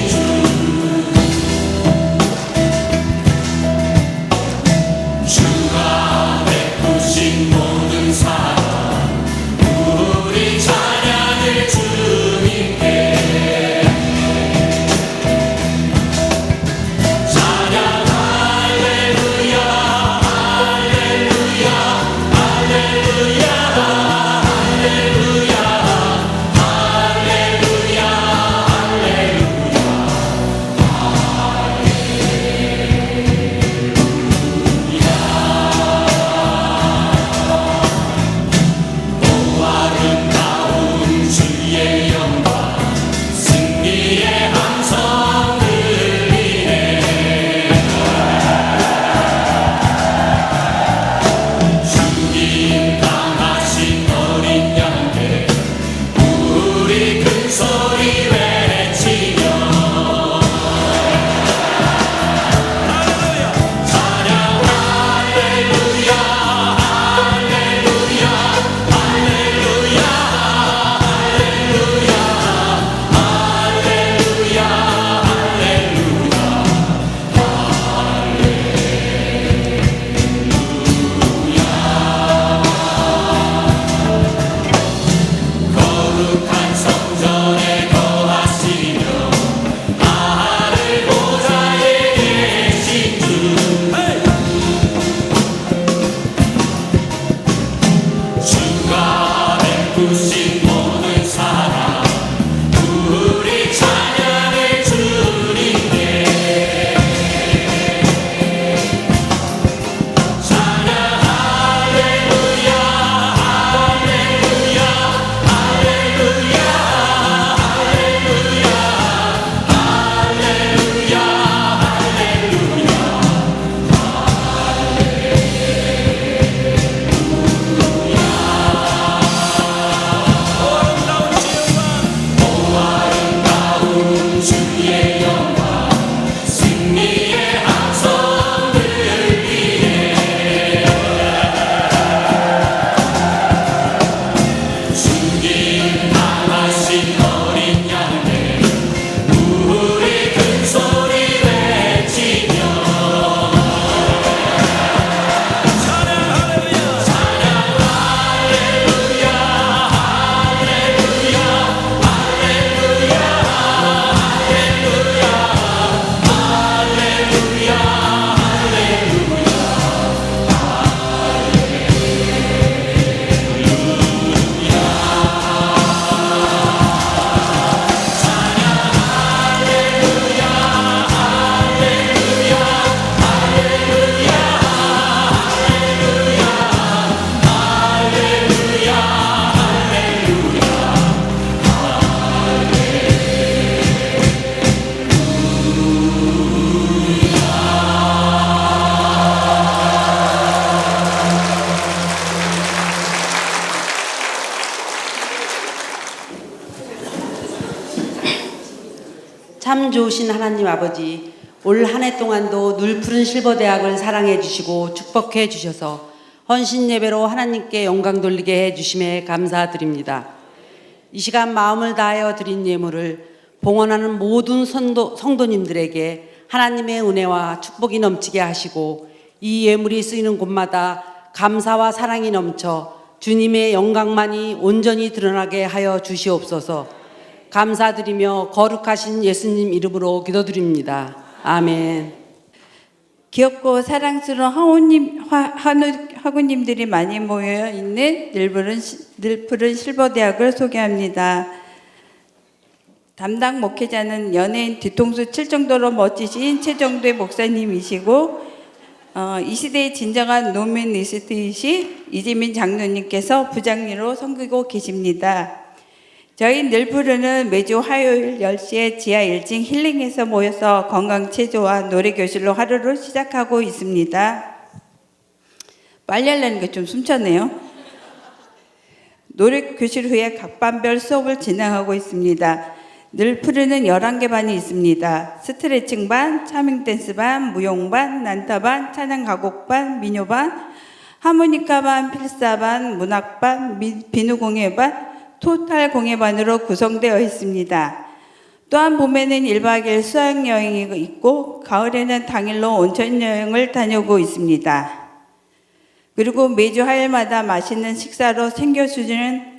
좋으신 하나님 아버지, 올 한 해 동안도 눈푸른 실버대학을 사랑해 주시고 축복해 주셔서 헌신 예배로 하나님께 영광 돌리게 해 주심에 감사드립니다. 이 시간 마음을 다하여 드린 예물을 봉헌하는 모든 성도님들에게 하나님의 은혜와 축복이 넘치게 하시고 이 예물이 쓰이는 곳마다 감사와 사랑이 넘쳐 주님의 영광만이 온전히 드러나게 하여 주시옵소서. 감사드리며 거룩하신 예수님 이름으로 기도드립니다. 아멘. 귀엽고 사랑스러운 학우님들이 많이 모여 있는 늘푸른 실버대학을 소개합니다. 담당 목회자는 연예인 뒤통수 칠 정도로 멋지신 최정도의 목사님이시고 이 시대의 진정한 노맨리스트이신 이재민 장로님께서 부장님으로 섬기고 계십니다. 저희 늘푸르는 매주 화요일 10시에 지하 1층 힐링에서 모여서 건강체조와 노래교실로 하루를 시작하고 있습니다. 빨리 하려는 게 좀 숨차네요. 노래교실 후에 각 반별 수업을 진행하고 있습니다. 늘푸르는 11개 반이 있습니다. 스트레칭 반, 차밍 댄스 반, 무용 반, 난타 반, 찬양 가곡 반, 민요 반, 하모니카 반, 필사 반, 문학 반, 비누 공예 반, 토탈 공예반으로 구성되어 있습니다. 또한 봄에는 1박 2일 수학여행이 있고 가을에는 당일로 온천 여행을 다녀오고 있습니다. 그리고 매주 화요일마다 맛있는 식사로 챙겨주시는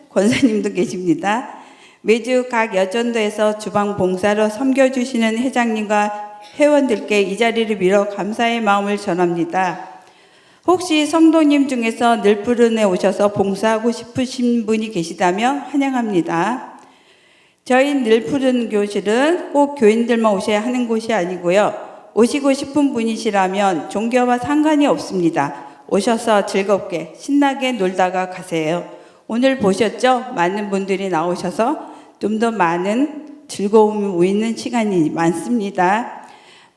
권사님도 계십니다. 매주 각 여전도에서 주방 봉사로 섬겨주시는 회장님과 회원들께 이 자리를 빌어 감사의 마음을 전합니다. 혹시 성도님 중에서 늘푸른에 오셔서 봉사하고 싶으신 분이 계시다면 환영합니다. 저희 늘푸른 교실은 꼭 교인들만 오셔야 하는 곳이 아니고요. 오시고 싶은 분이시라면 종교와 상관이 없습니다. 오셔서 즐겁게 신나게 놀다가 가세요. 오늘 보셨죠? 많은 분들이 나오셔서 좀 더 많은 즐거움이 보이는 시간이 많습니다.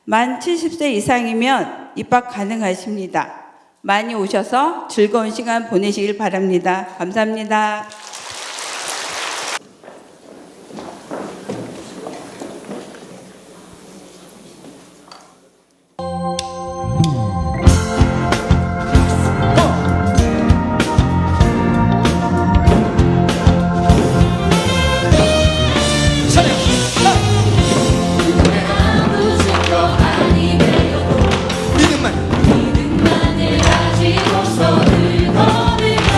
만 70세 이상이면 입학 가능하십니다. 많이 오셔서 즐거운 시간 보내시길 바랍니다. 감사합니다. 믿음만을 가지고서 늘 걸으며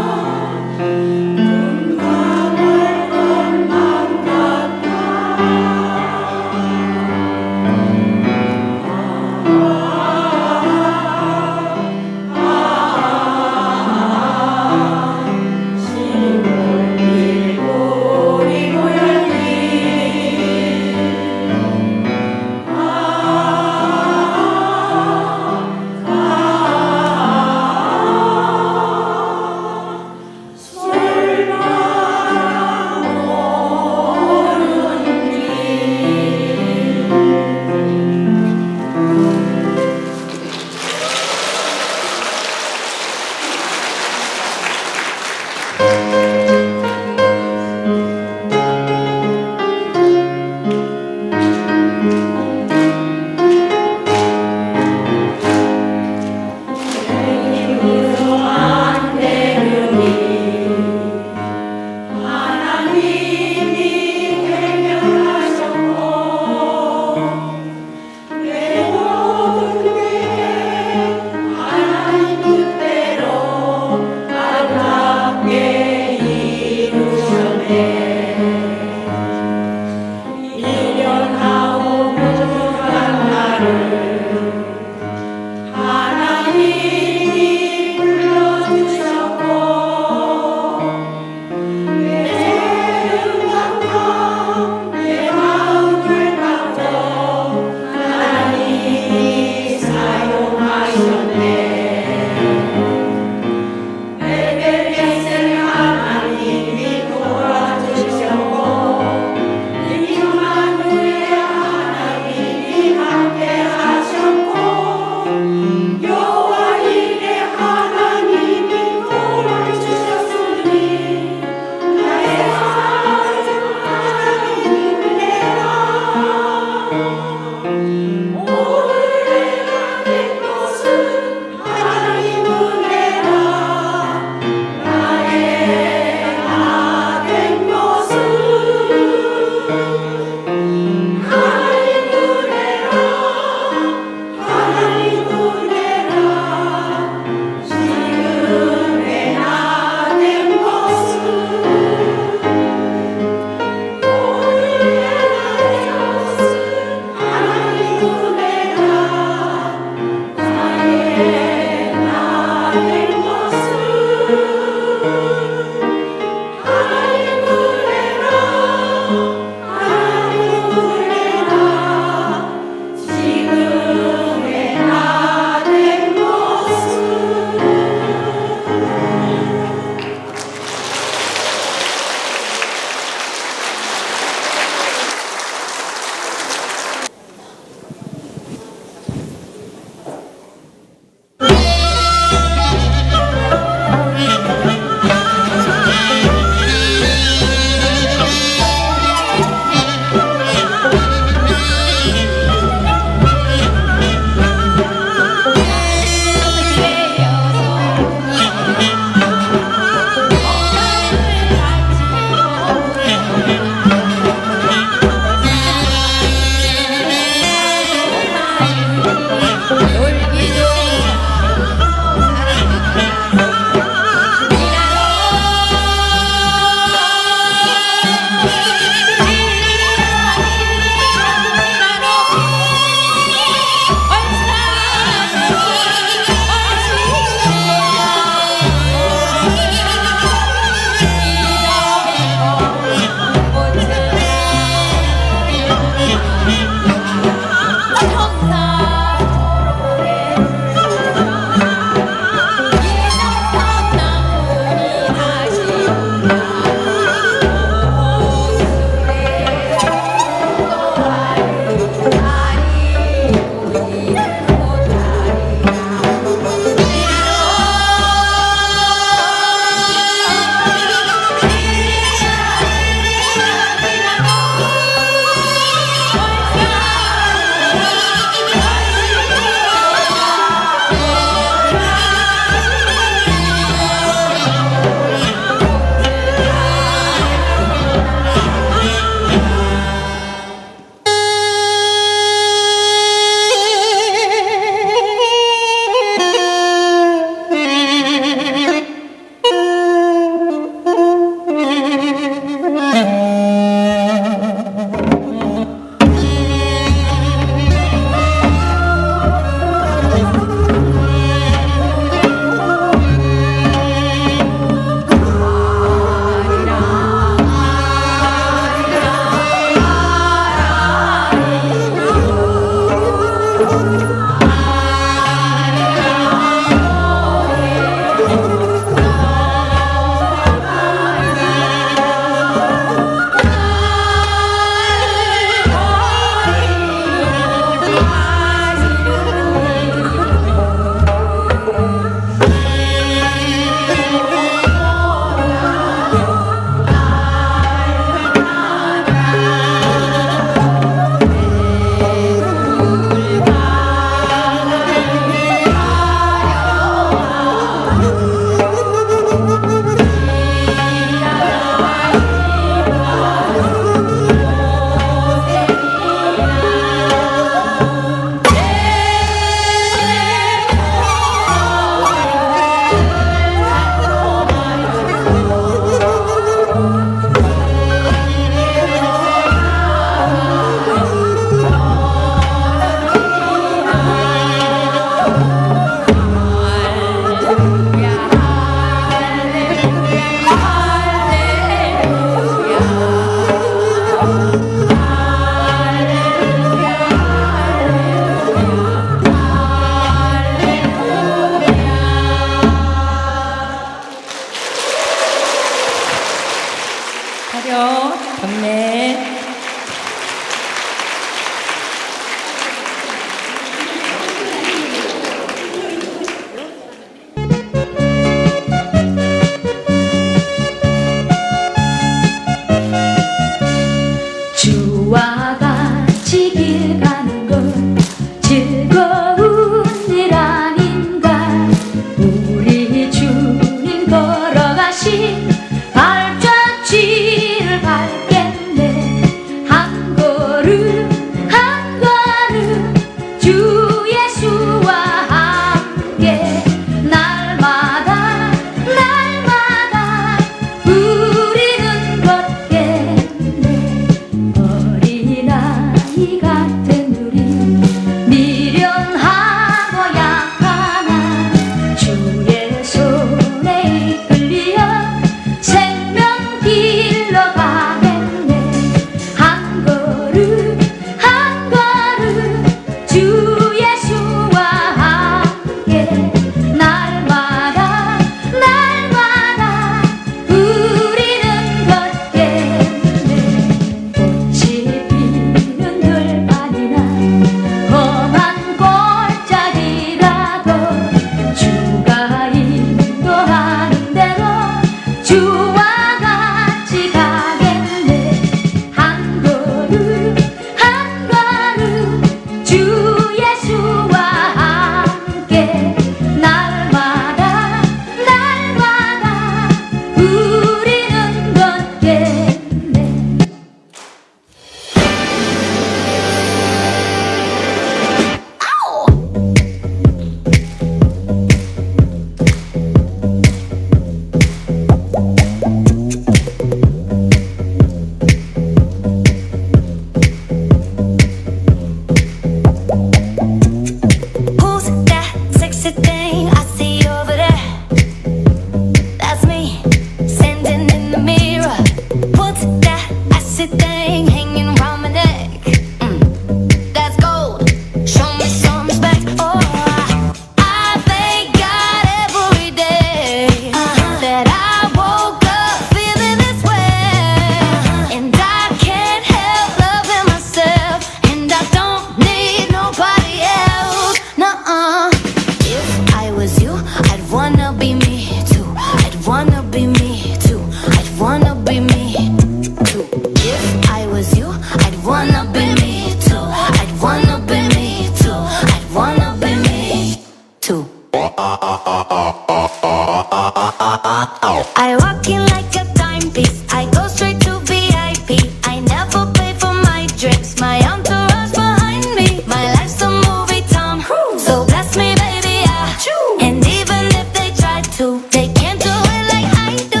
I walk in like a timepiece. I go straight to VIP. I never pay for my drinks. My entourage behind me. My life's a movie, Tom. So bless me, baby, yeah. And even if they try to, they can't do it like I do.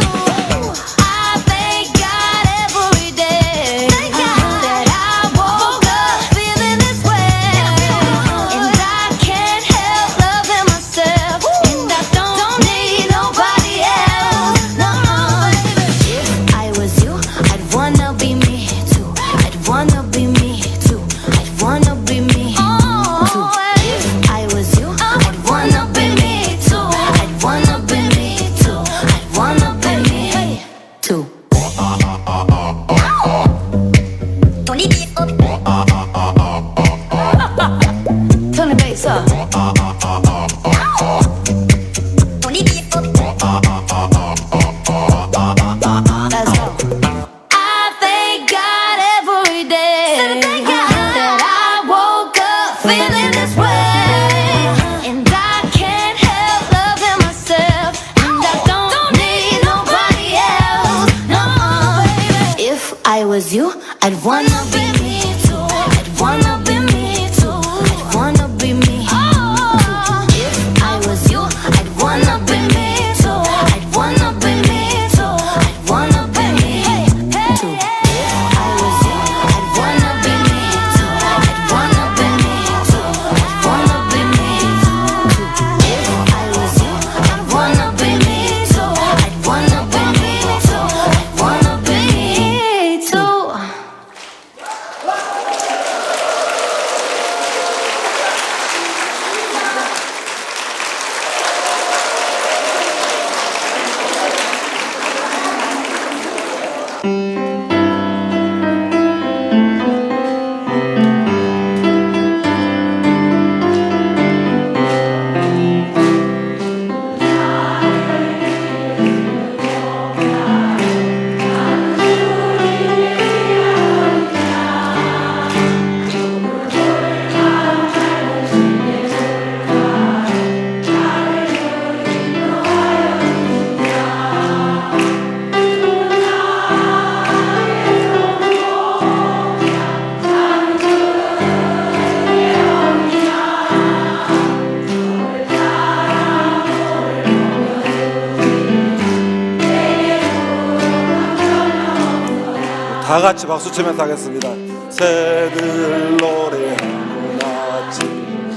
I thank God every day that I woke up feeling this way. And I can't help loving myself. And I don't need nobody else. No, if I was you, I'd wanna be me too. I'd wanna be me too. I'd wanna be me too. If I was you, I'd wanna be me too. I'd wanna be me too. I'd wanna be me too. Turn the bass up. Let's go. I thank God every day that I woke up feeling this way. And I can't help loving myself. And I don't need nobody else. No, if I was you, I'd wanna be me too. I'd wanna be me too. I'd wanna be me too. If I was you, I'd wanna be me too. I'd wanna be me too. I'd wanna be me too. If I was you, I'd wanna be me too. I'd wanna be me too. I'd wanna be me too. If I was you, I'd wanna be me too. I'd wanna be me too. I'd wanna be me too. 다 같이 박수 치면서 하겠습니다. 새들 노래하는 아침,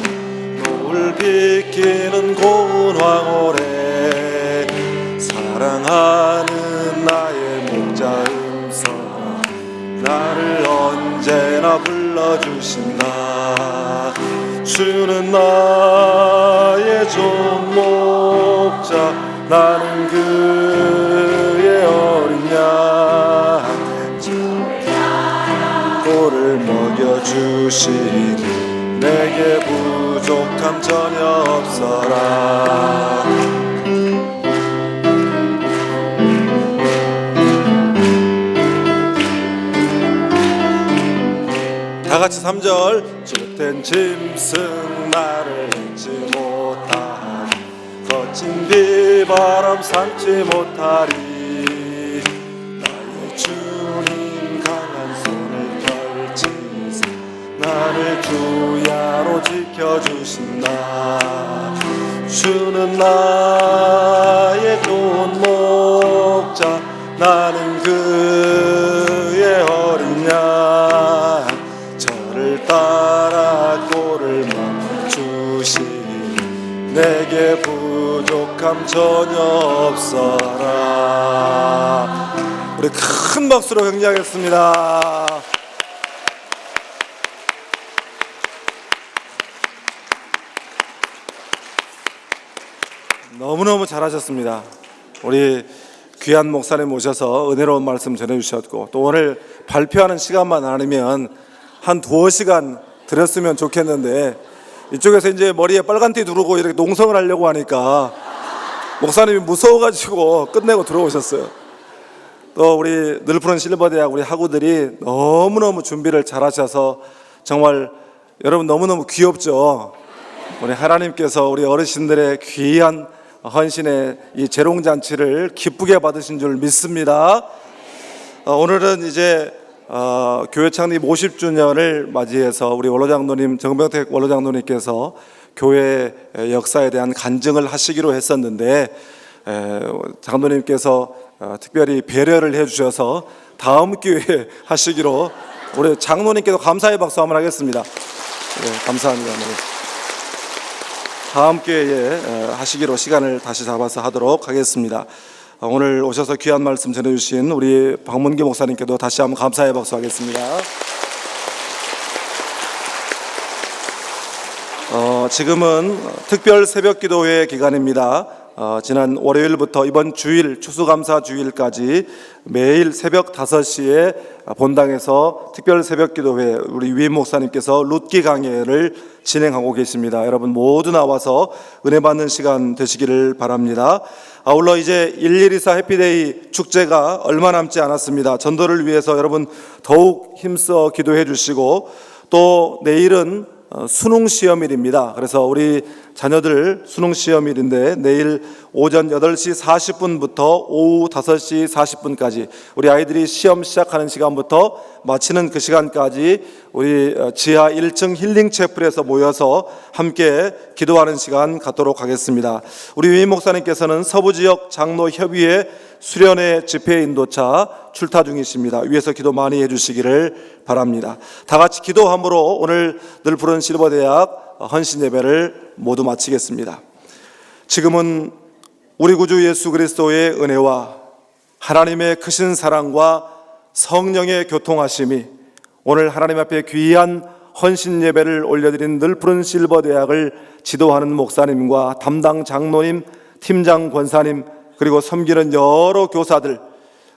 노을 비키는 고운 황홀에 사랑하는 나의 목자 음성, 나를 언제나 불러주신다. 주는 나의 좋은 목자, 나는 그의 어린 양, 꼴을 먹여주시니 내게 부족함 전혀 없어라. 다같이 3절. 주된 짐승 나를 잊지 못하리, 거친 비바람 삼지 못하리. 나의 주님 강한 손을 펼치사 나를 주야로 지켜주신다. 주는 나의 좋은 목자, 나는 그의 어린 양, 저를 따라 꼴을 먹주시니 내게 부족함 전혀 없어라. 우리 큰 박수로 경례하겠습니다. 너무너무 잘하셨습니다. 우리 귀한 목사님 모셔서 은혜로운 말씀 전해주셨고, 또 오늘 발표하는 시간만 아니면 한 2시간 드렸으면 좋겠는데, 이쪽에서 이제 머리에 빨간띠 두르고 이렇게 농성을 하려고 하니까 목사님이 무서워가지고 끝내고 들어오셨어요. 또 우리 늘푸른 실버대학 우리 학우들이 너무너무 준비를 잘하셔서 정말 여러분 너무너무 귀엽죠. 우리 하나님께서 우리 어르신들의 귀한 헌신의 이 재롱잔치를 기쁘게 받으신 줄 믿습니다. 오늘은 이제 교회 창립 50주년을 맞이해서 우리 원로장로님, 정병택 원로장로님께서 교회 역사에 대한 간증을 하시기로 했었는데, 장로님께서 특별히 배려를 해주셔서 다음 기회에 하시기로, 우리 장로님께도 감사의 박수 한번 하겠습니다. 네, 감사합니다. 네. 다음 기회에 하시기로 시간을 다시 잡아서 하도록 하겠습니다. 오늘 오셔서 귀한 말씀 전해주신 우리 박문기 목사님께도 다시 한번 감사의 박수 하겠습니다. 지금은 특별 새벽 기도회 기간입니다. 지난 월요일부터 이번 주일 추수감사 주일까지 매일 새벽 5시에 본당에서 특별 새벽 기도회 우리 위임 목사님께서 룻기 강해를 진행하고 계십니다. 여러분 모두 나와서 은혜 받는 시간 되시기를 바랍니다. 아울러 이제 1124 해피데이 축제가 얼마 남지 않았습니다. 전도를 위해서 여러분 더욱 힘써 기도해 주시고, 또 내일은 수능 시험일입니다. 그래서 우리 자녀들 수능 시험일인데 내일 오전 8시 40분부터 오후 5시 40분까지 우리 아이들이 시험 시작하는 시간부터 마치는 그 시간까지 우리 지하 1층 힐링 채플에서 모여서 함께 기도하는 시간 갖도록 하겠습니다. 우리 위임 목사님께서는 서부지역 장로협의회 수련회 집회 인도차 출타 중이십니다. 위에서 기도 많이 해주시기를 바랍니다. 다 같이 기도함으로 오늘 늘 푸른 실버대학 헌신 예배를 모두 마치겠습니다. 지금은 우리 구주 예수 그리스도의 은혜와 하나님의 크신 사랑과 성령의 교통하심이 오늘 하나님 앞에 귀한 헌신 예배를 올려드린 늘 푸른 실버대학을 지도하는 목사님과 담당 장로님, 팀장 권사님, 그리고 섬기는 여러 교사들,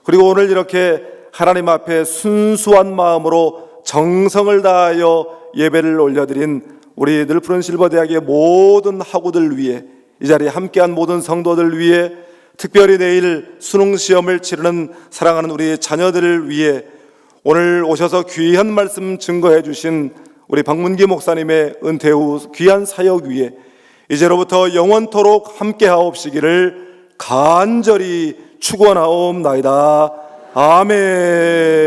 그리고 오늘 이렇게 하나님 앞에 순수한 마음으로 정성을 다하여 예배를 올려드린 우리 늘 푸른 실버대학의 모든 학우들 위해, 이 자리에 함께한 모든 성도들 위해, 특별히 내일 수능시험을 치르는 사랑하는 우리 자녀들을 위해, 오늘 오셔서 귀한 말씀 증거해 주신 우리 박문기 목사님의 은퇴 후 귀한 사역 위에 이제로부터 영원토록 함께하옵시기를 간절히 축원하옵나이다. 아멘.